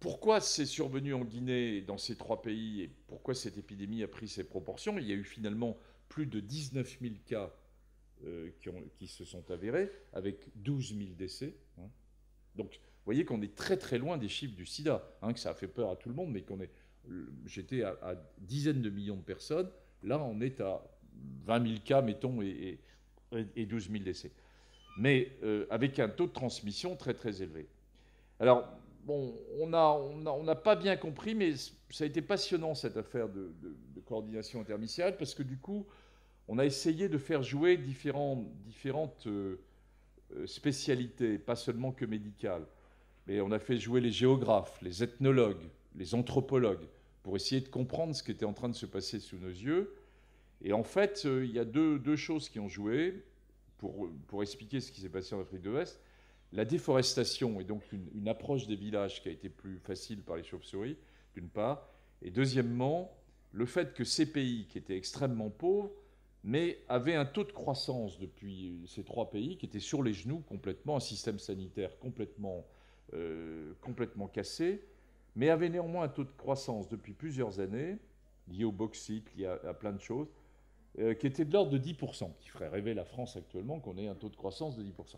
Pourquoi c'est survenu en Guinée, dans ces trois pays, et pourquoi cette épidémie a pris ces proportions? Il y a eu finalement plus de 19 000 cas qui se sont avérés, avec 12 000 décès. Hein. Donc, vous voyez qu'on est très très loin des chiffres du sida, hein, que ça a fait peur à tout le monde, mais j'étais à dizaines de millions de personnes. Là, on est à 20 000 cas, mettons, et 12 000 décès. Mais avec un taux de transmission très très élevé. Alors, bon, on n'a pas bien compris, mais ça a été passionnant cette affaire de coordination interministérielle, parce que du coup, on a essayé de faire jouer différentes spécialités, pas seulement que médicales. Mais on a fait jouer les géographes, les ethnologues, les anthropologues, pour essayer de comprendre ce qui était en train de se passer sous nos yeux. Et en fait, il y a deux choses qui ont joué pour expliquer ce qui s'est passé en Afrique de l'Ouest. La déforestation, et donc une approche des villages qui a été plus facile par les chauves-souris, d'une part. Et deuxièmement, le fait que ces pays, qui étaient extrêmement pauvres, mais avaient un taux de croissance depuis ces trois pays qui étaient sur les genoux complètement, un système sanitaire complètement cassé, mais avaient néanmoins un taux de croissance depuis plusieurs années, lié au bauxite, lié à plein de choses, qui était de l'ordre de 10%, qui ferait rêver la France actuellement qu'on ait un taux de croissance de 10%.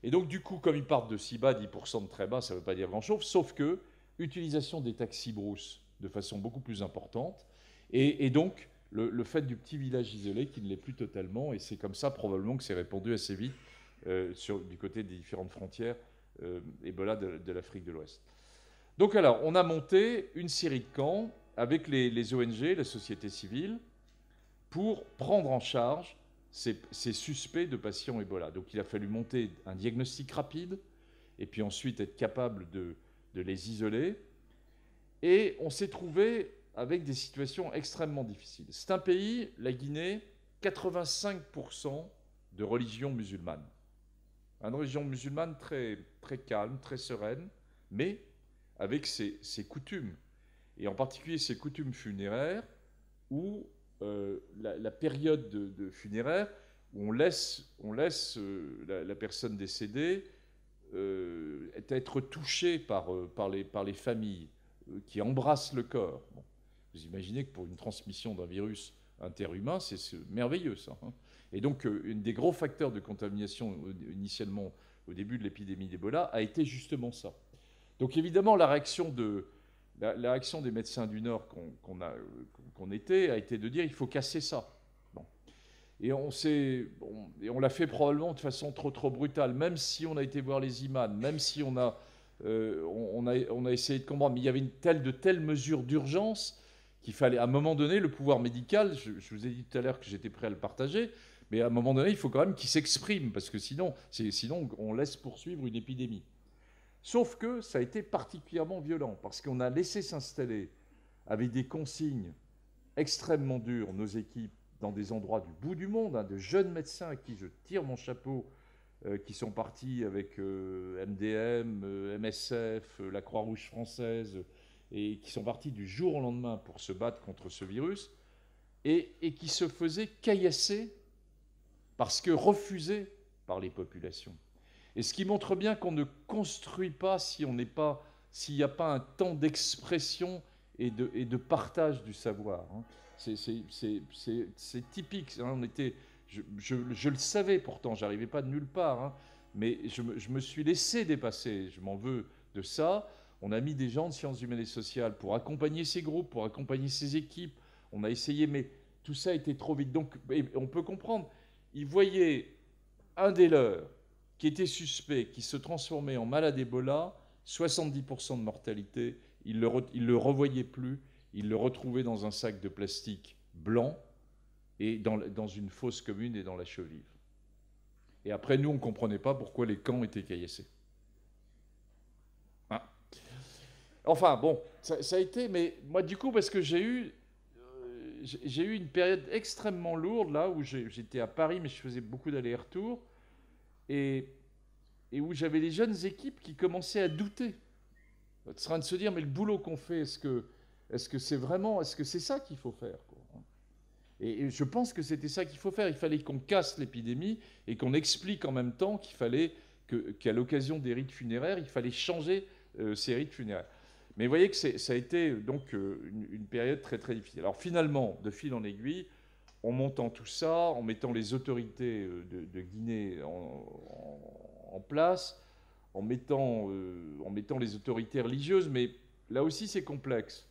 Et donc, du coup, comme ils partent de si bas, 10% de très bas, ça ne veut pas dire grand-chose, sauf que utilisation des taxis-brousses de façon beaucoup plus importante, et donc le fait du petit village isolé qui ne l'est plus totalement, et c'est comme ça probablement que c'est répandu assez vite du côté des différentes frontières Ebola de l'Afrique de l'Ouest. Donc alors, on a monté une série de camps avec les ONG, la société civile, pour prendre en charge ces suspects de patients Ebola. Donc il a fallu monter un diagnostic rapide, et puis ensuite être capable de les isoler. Et on s'est trouvé avec des situations extrêmement difficiles. C'est un pays, la Guinée, 85% de religion musulmane. Une religion musulmane très, très calme, très sereine, mais avec ses coutumes. Et en particulier ses coutumes funéraires, où la période de funéraire, où on laisse la personne décédée être touchée par les familles qui embrassent le corps. Bon. Vous imaginez que pour une transmission d'un virus interhumain, c'est merveilleux ça. Hein. Et donc, un des gros facteurs de contamination initialement au début de l'épidémie d'Ebola a été justement ça. Donc évidemment, la réaction des médecins du Nord qu'on était a été de dire il faut casser ça. Bon. Et on l'a fait probablement de façon trop brutale, même si on a été voir les imams, même si on a essayé de comprendre, mais il y avait de telles mesures d'urgence qu'il fallait, à un moment donné, le pouvoir médical, je vous ai dit tout à l'heure que j'étais prêt à le partager, mais à un moment donné, il faut quand même qu'il s'exprime, parce que sinon on laisse poursuivre une épidémie. Sauf que ça a été particulièrement violent, parce qu'on a laissé s'installer, avec des consignes extrêmement dures, nos équipes, dans des endroits du bout du monde, hein, de jeunes médecins à qui je tire mon chapeau, qui sont partis avec MDM, MSF, la Croix-Rouge française, et qui sont partis du jour au lendemain pour se battre contre ce virus, et qui se faisaient caillasser parce que refusés par les populations. Et ce qui montre bien qu'on ne construit pas s'il n'y a pas un temps d'expression et de partage du savoir. Hein. C'est typique. Hein. Je le savais pourtant, j'arrivais pas de nulle part, hein, mais je me suis laissé dépasser. Je m'en veux de ça. On a mis des gens de sciences humaines et sociales pour accompagner ces groupes, pour accompagner ces équipes. On a essayé, mais tout ça était trop vite. Donc, on peut comprendre. Ils voyaient un des leurs qui était suspect, qui se transformait en malade Ebola, 70% de mortalité. Ils le revoyaient plus. Ils le retrouvaient dans un sac de plastique blanc et dans une fosse commune et dans la chaux-vive. Et après, nous, on ne comprenait pas pourquoi les camps étaient caillassés. Hein. Enfin, bon, ça a été... Mais moi, du coup, parce que j'ai eu une période extrêmement lourde, là, où j'étais à Paris, mais je faisais beaucoup d'allers-retours, et où j'avais les jeunes équipes qui commençaient à douter. En train de se dire, mais le boulot qu'on fait, est-ce que c'est ça qu'il faut faire, quoi. Et je pense que c'était ça qu'il faut faire. Il fallait qu'on casse l'épidémie et qu'on explique en même temps qu'il fallait qu'à l'occasion des rites funéraires, il fallait changer ces rites funéraires. Mais vous voyez que ça a été donc une période très très difficile. Alors finalement, de fil en aiguille, en montant tout ça, en mettant les autorités de Guinée en place, en mettant les autorités religieuses, mais là aussi c'est complexe.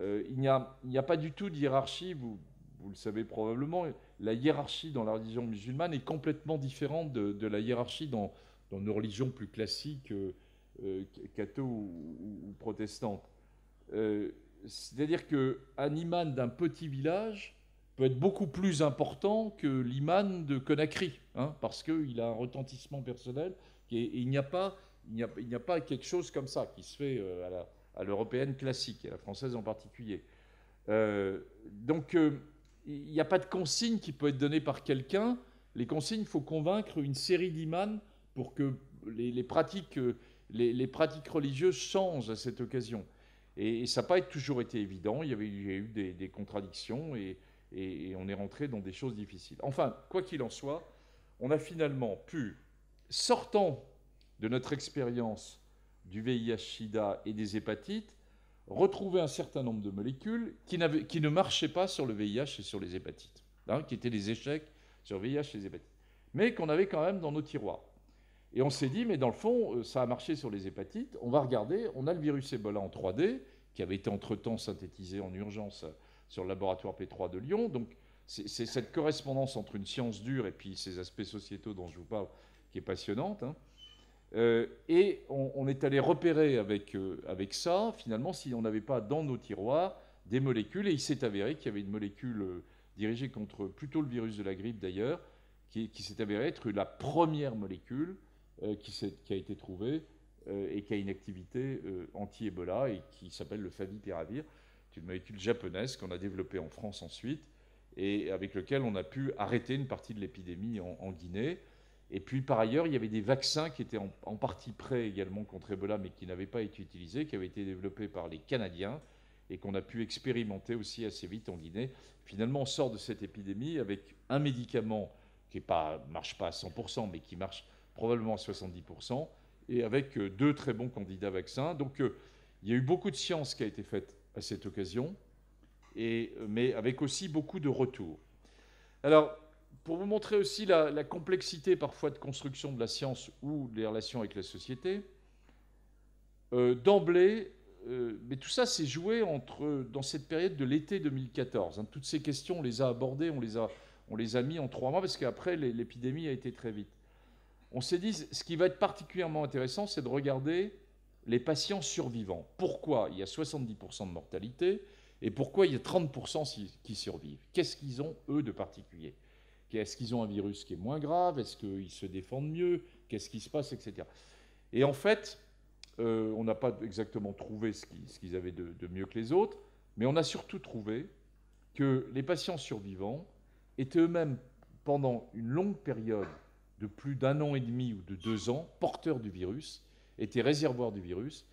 Il n'y a pas du tout de hiérarchie, vous le savez probablement, la hiérarchie dans la religion musulmane est complètement différente de la hiérarchie dans nos religions plus classiques, catho ou protestantes. C'est-à-dire qu'un imam d'un petit village peut être beaucoup plus important que l'imam de Conakry, hein, parce qu'il a un retentissement personnel, et il n'y a pas quelque chose comme ça qui se fait à l'européenne classique, et à la française en particulier. Donc, il n'y a pas de consigne qui peut être donnée par quelqu'un. Les consignes, il faut convaincre une série d'imams pour que les pratiques religieuses changent à cette occasion. Et ça n'a pas toujours été évident. Il y a eu des contradictions et on est rentré dans des choses difficiles. Enfin, quoi qu'il en soit, on a finalement pu, sortant de notre expérience du VIH-Sida et des hépatites, retrouver un certain nombre de molécules qui ne marchaient pas sur le VIH et sur les hépatites, hein, qui étaient des échecs sur le VIH et les hépatites, mais qu'on avait quand même dans nos tiroirs. Et on s'est dit, mais dans le fond, ça a marché sur les hépatites, on va regarder, on a le virus Ebola en 3D, qui avait été entre-temps synthétisé en urgence sur le laboratoire P3 de Lyon, donc c'est cette correspondance entre une science dure et puis ces aspects sociétaux dont je vous parle qui est passionnante, hein. Et on est allé repérer avec ça, finalement, si on n'avait pas dans nos tiroirs des molécules, et il s'est avéré qu'il y avait une molécule dirigée contre plutôt le virus de la grippe d'ailleurs, qui s'est avérée être la première molécule qui a été trouvée et qui a une activité anti-Ebola et qui s'appelle le favipiravir. C'est une molécule japonaise qu'on a développée en France ensuite et avec lequel on a pu arrêter une partie de l'épidémie en Guinée. Et puis par ailleurs, il y avait des vaccins qui étaient en partie prêts également contre Ebola, mais qui n'avaient pas été utilisés, qui avaient été développés par les Canadiens et qu'on a pu expérimenter aussi assez vite en Guinée. Finalement, on sort de cette épidémie avec un médicament qui ne marche pas à 100%, mais qui marche probablement à 70%, et avec deux très bons candidats vaccins. Donc il y a eu beaucoup de science qui a été faite à cette occasion, mais avec aussi beaucoup de retours. Alors, pour vous montrer aussi la complexité parfois de construction de la science ou des relations avec la société, d'emblée, mais tout ça s'est joué dans cette période de l'été 2014. Hein. Toutes ces questions, on les a abordées, on les a mis en 3 mois, parce qu'après, l'épidémie a été très vite. On s'est dit, ce qui va être particulièrement intéressant, c'est de regarder les patients survivants. Pourquoi il y a 70% de mortalité et pourquoi il y a 30% qui survivent? Qu'est-ce qu'ils ont, eux, de particulier? Est-ce qu'ils ont un virus qui est moins grave? Est-ce qu'ils se défendent mieux? Qu'est-ce qui se passe, etc. Et en fait, on n'a pas exactement trouvé ce qu'ils avaient de mieux que les autres, mais on a surtout trouvé que les patients survivants étaient eux-mêmes, pendant une longue période de plus d'1 an et demi ou de 2 ans, porteurs du virus, étaient réservoirs du virus.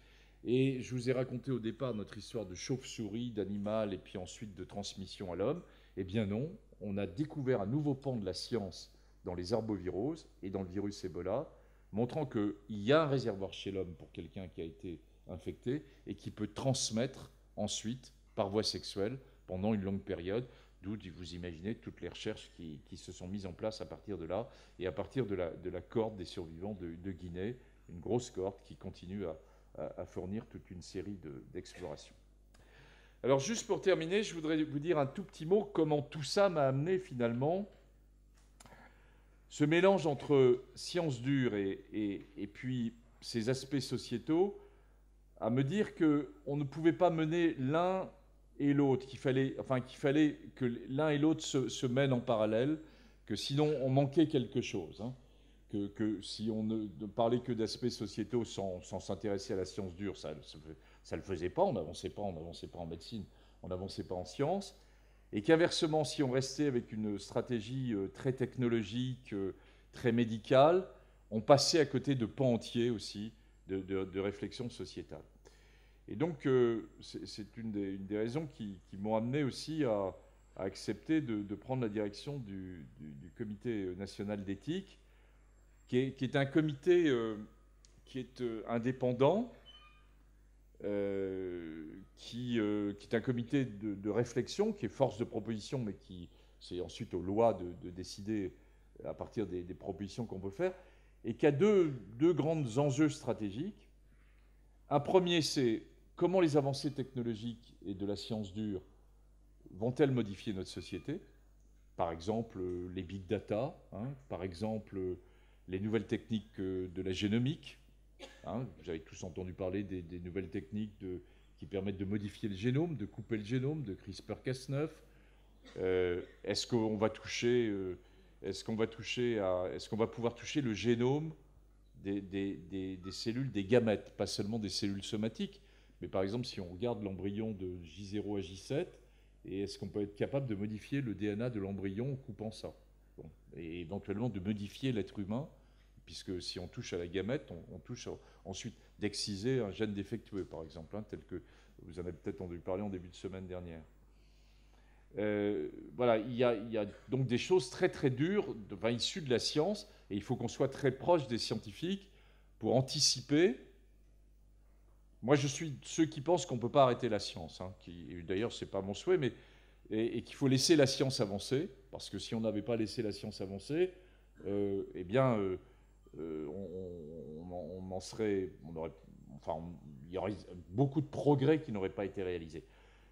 Et je vous ai raconté au départ notre histoire de chauve-souris, d'animal, et puis ensuite de transmission à l'homme. Eh bien non, on a découvert un nouveau pan de la science dans les arboviroses et dans le virus Ebola, montrant qu'il y a un réservoir chez l'homme pour quelqu'un qui a été infecté et qui peut transmettre ensuite par voie sexuelle pendant une longue période, d'où vous imaginez toutes les recherches qui se sont mises en place à partir de là et à partir de la cohorte des survivants de Guinée, une grosse cohorte qui continue à fournir toute une série d'explorations. Alors juste pour terminer, je voudrais vous dire un tout petit mot comment tout ça m'a amené finalement, ce mélange entre sciences dures et puis ces aspects sociétaux, à me dire qu'on ne pouvait pas mener l'un et l'autre, qu'il fallait que l'un et l'autre se mènent en parallèle, que sinon on manquait quelque chose, hein. Que si on ne parlait que d'aspects sociétaux sans s'intéresser à la science dure, ça ne le faisait pas, on n'avançait pas en médecine, on n'avançait pas en sciences, et qu'inversement, si on restait avec une stratégie très technologique, très médicale, on passait à côté de pans entiers aussi de réflexion sociétale. Et donc, c'est une des raisons qui m'ont amené aussi à accepter de prendre la direction du Comité national d'éthique, qui est un comité qui est indépendant, qui est un comité de réflexion, qui est force de proposition, mais qui c'est ensuite aux lois de décider à partir des propositions qu'on peut faire, et qui a deux grands enjeux stratégiques. Un premier, c'est comment les avancées technologiques et de la science dure vont-elles modifier notre société? Par exemple, les big data, hein, par exemple, les nouvelles techniques de la génomique. Hein, vous avez tous entendu parler des nouvelles techniques qui permettent de modifier le génome, de couper le génome, de CRISPR-Cas9. Est-ce qu'on va toucher, est-ce qu'on va pouvoir toucher le génome des cellules, des gamètes, pas seulement des cellules somatiques, mais par exemple si on regarde l'embryon de J0 à J7, et est-ce qu'on peut être capable de modifier le DNA de l'embryon en coupant ça, bon, et éventuellement de modifier l'être humain, puisque si on touche à la gamète, on touche ensuite d'exciser un gène défectueux, par exemple, hein, tel que vous en avez peut-être entendu parler en début de semaine dernière. Voilà, il y a donc des choses très très dures, issues de la science, et il faut qu'on soit très proche des scientifiques pour anticiper. Moi, je suis de ceux qui pensent qu'on ne peut pas arrêter la science, hein, d'ailleurs, ce n'est pas mon souhait, mais et qu'il faut laisser la science avancer, parce que si on n'avait pas laissé la science avancer, eh bien, on en serait, il y aurait beaucoup de progrès qui n'auraient pas été réalisés.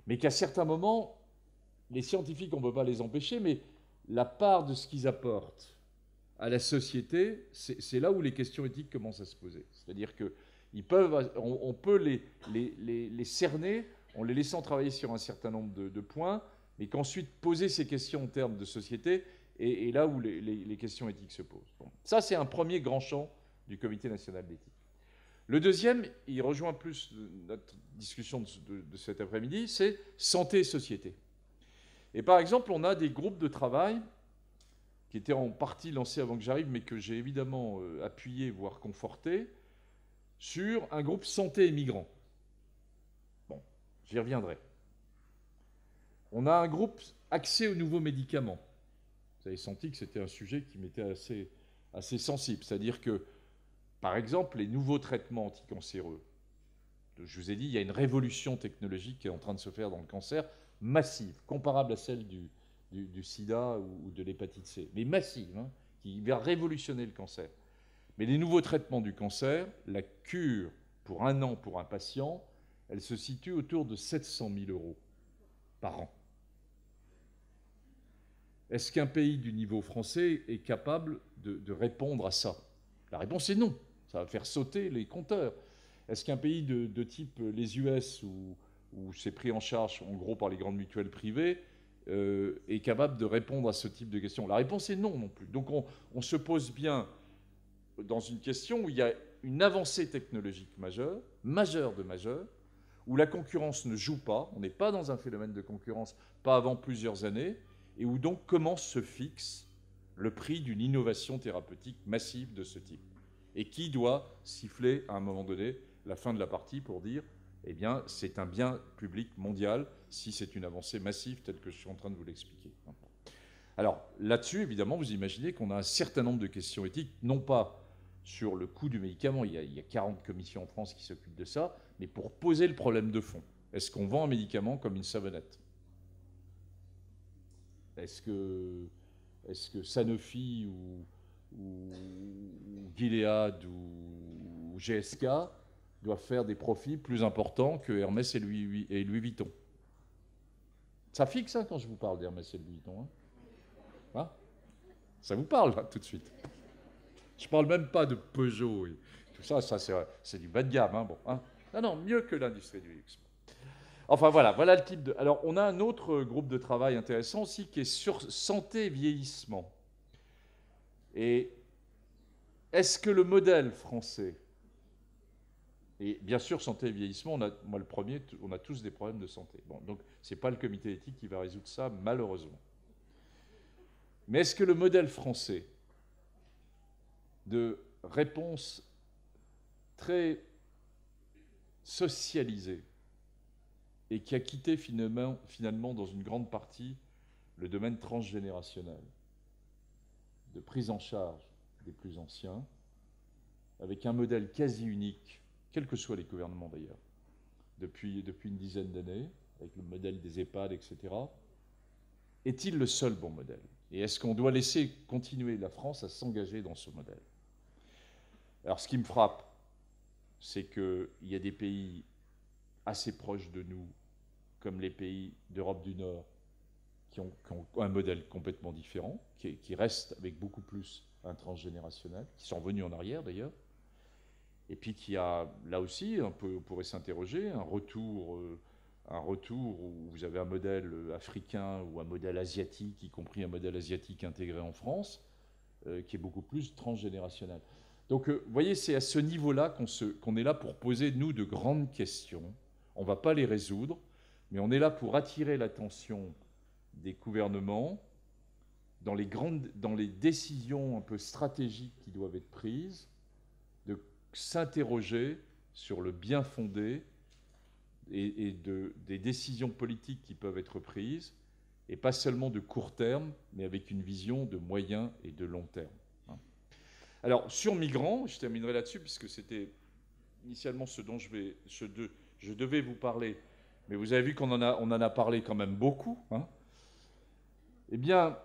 Mais qu'à certains moments, les scientifiques, on ne peut pas les empêcher, mais la part de ce qu'ils apportent à la société, c'est là où les questions éthiques commencent à se poser. C'est-à-dire qu'on peut les cerner en les laissant travailler sur un certain nombre de points, mais qu'ensuite poser ces questions en termes de société est là où les questions éthiques se posent. Bon. Ça, c'est un premier grand champ du Comité national d'éthique. Le deuxième, il rejoint plus notre discussion de cet après-midi, c'est santé et société. Et par exemple, on a des groupes de travail qui étaient en partie lancés avant que j'arrive, mais que j'ai évidemment appuyé, voire conforté, sur un groupe santé et migrants. Bon, j'y reviendrai. On a un groupe accès aux nouveaux médicaments. Vous avez senti que c'était un sujet qui m'était assez sensible. C'est-à-dire que, par exemple, les nouveaux traitements anticancéreux, je vous ai dit, il y a une révolution technologique qui est en train de se faire dans le cancer, massive, comparable à celle du sida ou de l'hépatite C, mais massive, hein, qui va révolutionner le cancer. Mais les nouveaux traitements du cancer, la cure pour 1 an pour un patient, elle se situe autour de 700 000 € par an. Est-ce qu'un pays du niveau français est capable de répondre à ça? La réponse est non. Ça va faire sauter les compteurs. Est-ce qu'un pays de type les US, où c'est pris en charge en gros par les grandes mutuelles privées, est capable de répondre à ce type de questions? La réponse est non plus. Donc on se pose bien dans une question où il y a une avancée technologique majeure, où la concurrence ne joue pas, on n'est pas dans un phénomène de concurrence, pas avant plusieurs années, et où donc comment se fixe le prix d'une innovation thérapeutique massive de ce type. Et qui doit siffler à un moment donné la fin de la partie pour dire eh bien, c'est un bien public mondial si c'est une avancée massive telle que je suis en train de vous l'expliquer. Alors, là-dessus, évidemment, vous imaginez qu'on a un certain nombre de questions éthiques, non pas sur le coût du médicament, il y a 40 commissions en France qui s'occupent de ça, mais pour poser le problème de fond. Est-ce qu'on vend un médicament comme une savonnette? Est-ce que Sanofi ou Gilead ou GSK doivent faire des profits plus importants que Hermès et Louis Vuitton? Ça fixe, hein, quand je vous parle d'Hermès et Louis Vuitton. Hein, ça vous parle, là, tout de suite. Je ne parle même pas de Peugeot et tout ça, c'est du bas de gamme. Hein, bon, hein. Non, mieux que l'industrie du luxe. Enfin, voilà le type de... Alors, on a un autre groupe de travail intéressant aussi qui est sur santé et vieillissement. Et est-ce que le modèle français... Et bien sûr, santé et vieillissement, moi le premier, on a tous des problèmes de santé. Bon, donc, ce n'est pas le comité éthique qui va résoudre ça, malheureusement. Mais est-ce que le modèle français de réponse très socialisée et qui a quitté finalement dans une grande partie le domaine transgénérationnel, de prise en charge des plus anciens, avec un modèle quasi unique, quels que soient les gouvernements d'ailleurs, depuis une dizaine d'années, avec le modèle des EHPAD, etc., est-il le seul bon modèle? Et est-ce qu'on doit laisser continuer la France à s'engager dans ce modèle? Alors ce qui me frappe, c'est qu'il y a des pays assez proches de nous, comme les pays d'Europe du Nord, qui ont un modèle complètement différent, qui restent avec beaucoup plus un transgénérationnel, qui sont revenus en arrière d'ailleurs, et puis qui a, là aussi, un peu, on pourrait s'interroger, un retour un retour où vous avez un modèle africain ou un modèle asiatique, y compris un modèle asiatique intégré en France, qui est beaucoup plus transgénérationnel. Donc, vous voyez, c'est à ce niveau-là qu'on est là pour poser, nous, de grandes questions. On ne va pas les résoudre, mais on est là pour attirer l'attention des gouvernements dans les décisions un peu stratégiques qui doivent être prises, de s'interroger sur le bien fondé des décisions politiques qui peuvent être prises, et pas seulement de court terme, mais avec une vision de moyen et de long terme. Alors, sur migrants, je terminerai là-dessus, puisque c'était initialement ce dont je devais vous parler, mais vous avez vu qu'on en a parlé quand même beaucoup. Eh bien,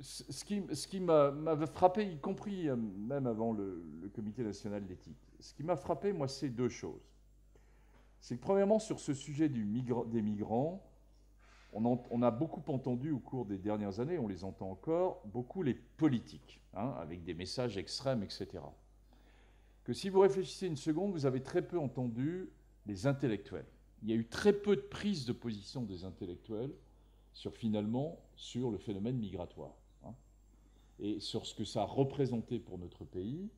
ce qui m'a frappé, y compris même avant le Comité national d'éthique, ce qui m'a frappé, moi, c'est deux choses. C'est que, premièrement, sur ce sujet des migrants, on a beaucoup entendu au cours des dernières années, on les entend encore, beaucoup les politiques, avec des messages extrêmes, etc. Que si vous réfléchissez une seconde, vous avez très peu entendu les intellectuels. Il y a eu très peu de prise de position des intellectuels sur le phénomène migratoire, et sur ce que ça a représenté pour notre pays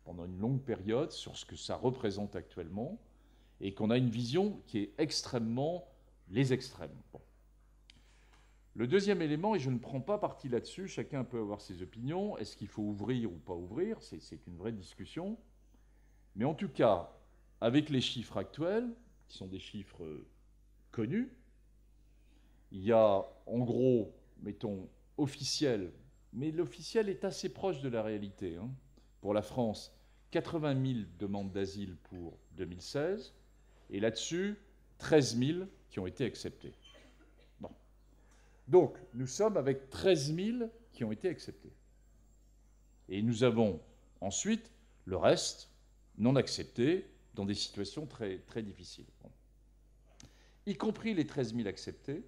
pendant une longue période, sur ce que ça représente actuellement, et qu'on a une vision qui est extrêmement les extrêmes. Bon. Le deuxième élément, et je ne prends pas parti là-dessus, chacun peut avoir ses opinions, est-ce qu'il faut ouvrir ou pas ouvrir, c'est une vraie discussion, mais en tout cas, avec les chiffres actuels, qui sont des chiffres connus, il y a en gros, mettons, officiel, mais l'officiel est assez proche de la réalité. Pour la France, 80 000 demandes d'asile pour 2016, et là-dessus, 13 000 qui ont été acceptées. Bon. Donc, nous sommes avec 13 000 qui ont été acceptés. Et nous avons ensuite le reste non accepté dans des situations très, très difficiles. Bon. Y compris les 13 000 acceptés,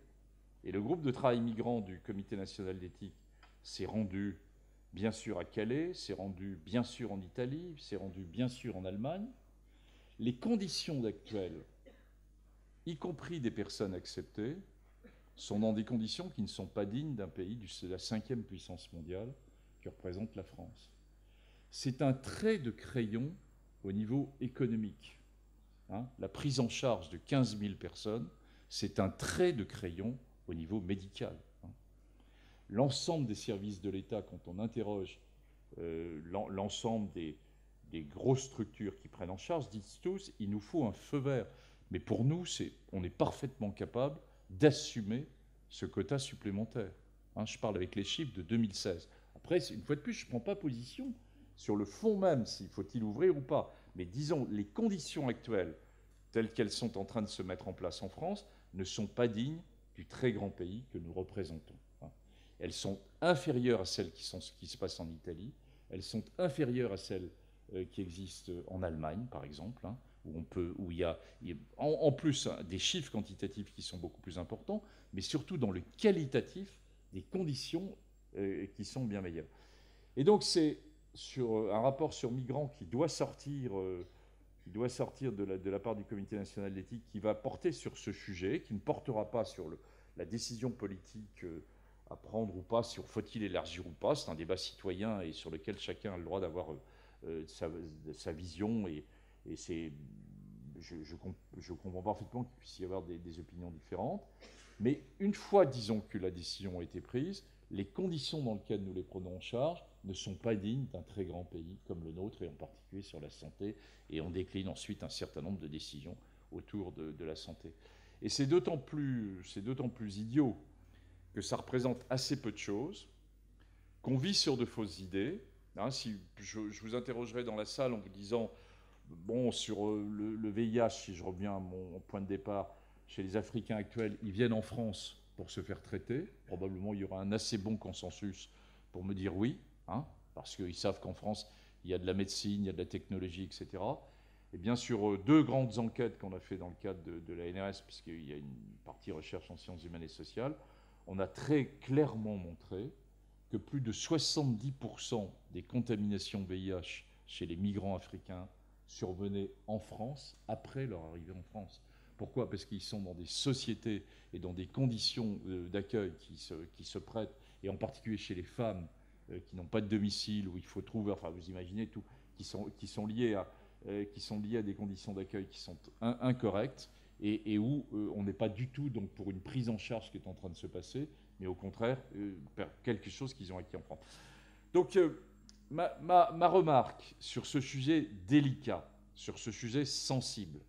et le groupe de travail migrant du Comité national d'éthique s'est rendu, bien sûr, à Calais, s'est rendu, bien sûr, en Italie, s'est rendu, bien sûr, en Allemagne. Les conditions actuelles, y compris des personnes acceptées, sont dans des conditions qui ne sont pas dignes d'un pays de la 5e puissance mondiale que représente la France. C'est un trait de crayon au niveau économique. La prise en charge de 15 000 personnes, c'est un trait de crayon au niveau médical. L'ensemble des services de l'État, quand on interroge l'ensemble des grosses structures qui prennent en charge, disent tous, il nous faut un feu vert. Mais pour nous, on est parfaitement capable d'assumer ce quota supplémentaire. Je parle avec les chiffres de 2016. Après, une fois de plus, je ne prends pas position sur le fond même, s'il faut-il ouvrir ou pas. Mais disons, les conditions actuelles, telles qu'elles sont en train de se mettre en place en France, ne sont pas dignes du très grand pays que nous représentons. Elles sont inférieures à celles qui se passent en Italie, elles sont inférieures à celles qui existent en Allemagne, par exemple, où il y a en plus des chiffres quantitatifs qui sont beaucoup plus importants, mais surtout dans le qualitatif, des conditions qui sont bien meilleures. Et donc c'est sur un rapport sur migrants qui doit sortir de la part du Comité national d'éthique, qui va porter sur ce sujet, qui ne portera pas sur la décision politique à prendre ou pas, sur faut-il élargir ou pas. C'est un débat citoyen et sur lequel chacun a le droit d'avoir sa vision. Et je comprends parfaitement qu'il puisse y avoir des opinions différentes. Mais une fois, disons, que la décision a été prise, les conditions dans lesquelles nous les prenons en charge ne sont pas dignes d'un très grand pays comme le nôtre, et en particulier sur la santé, et on décline ensuite un certain nombre de décisions autour de la santé. Et c'est d'autant plus idiot que ça représente assez peu de choses, qu'on vit sur de fausses idées. Si je vous interrogerai dans la salle en vous disant, bon, sur le VIH, si je reviens à mon point de départ, chez les Africains actuels, ils viennent en France pour se faire traiter. Probablement, il y aura un assez bon consensus pour me dire oui, parce qu'ils savent qu'en France, il y a de la médecine, il y a de la technologie, etc. Et bien sur deux grandes enquêtes qu'on a fait dans le cadre de la NRS, puisqu'il y a une partie recherche en sciences humaines et sociales, on a très clairement montré que plus de 70% des contaminations VIH chez les migrants africains survenaient en France après leur arrivée en France. Pourquoi? Parce qu'ils sont dans des sociétés et dans des conditions d'accueil qui se prêtent, et en particulier chez les femmes qui n'ont pas de domicile, où il faut trouver, enfin vous imaginez tout, qui sont liés à des conditions d'accueil qui sont incorrectes, et où on n'est pas du tout donc, pour une prise en charge qui est en train de se passer, mais au contraire, quelque chose qu'ils ont acquis en France. Donc, ma remarque sur ce sujet délicat, sur ce sujet sensible,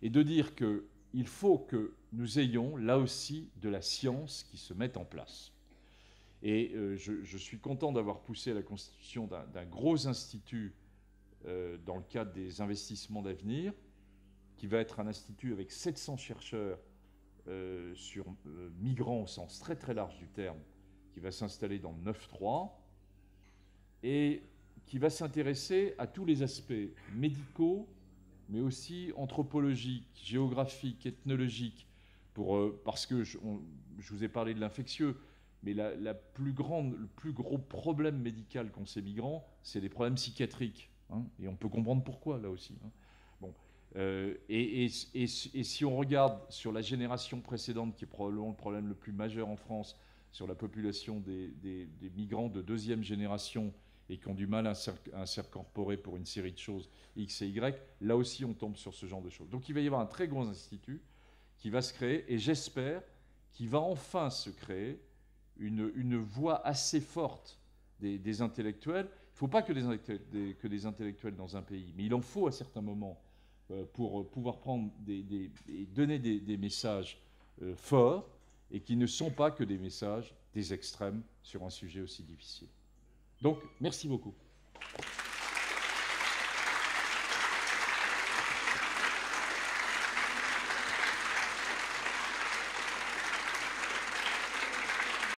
est de dire qu'il faut que nous ayons, là aussi, de la science qui se mette en place. Et je suis content d'avoir poussé à la constitution d'un gros institut dans le cadre des investissements d'avenir, qui va être un institut avec 700 chercheurs sur migrants au sens très très large du terme, qui va s'installer dans le 9-3, et qui va s'intéresser à tous les aspects médicaux, mais aussi anthropologiques, géographiques, ethnologiques, parce que je vous ai parlé de l'infectieux, mais le plus gros problème médical qu'ont ces migrants, c'est des problèmes psychiatriques. Hein, et on peut comprendre pourquoi, là aussi. Hein. Bon. Et si on regarde sur la génération précédente, qui est probablement le problème le plus majeur en France, sur la population des migrants de deuxième génération et qui ont du mal à s'incorporer pour une série de choses X et Y, là aussi on tombe sur ce genre de choses. Donc il va y avoir un très gros institut qui va se créer, et j'espère qu'il va enfin se créer une voix assez forte des intellectuels. Il ne faut pas que des intellectuels dans un pays, mais il en faut à certains moments pour pouvoir prendre et donner des messages forts, et qui ne sont pas que des messages des extrêmes sur un sujet aussi difficile. Donc, merci beaucoup.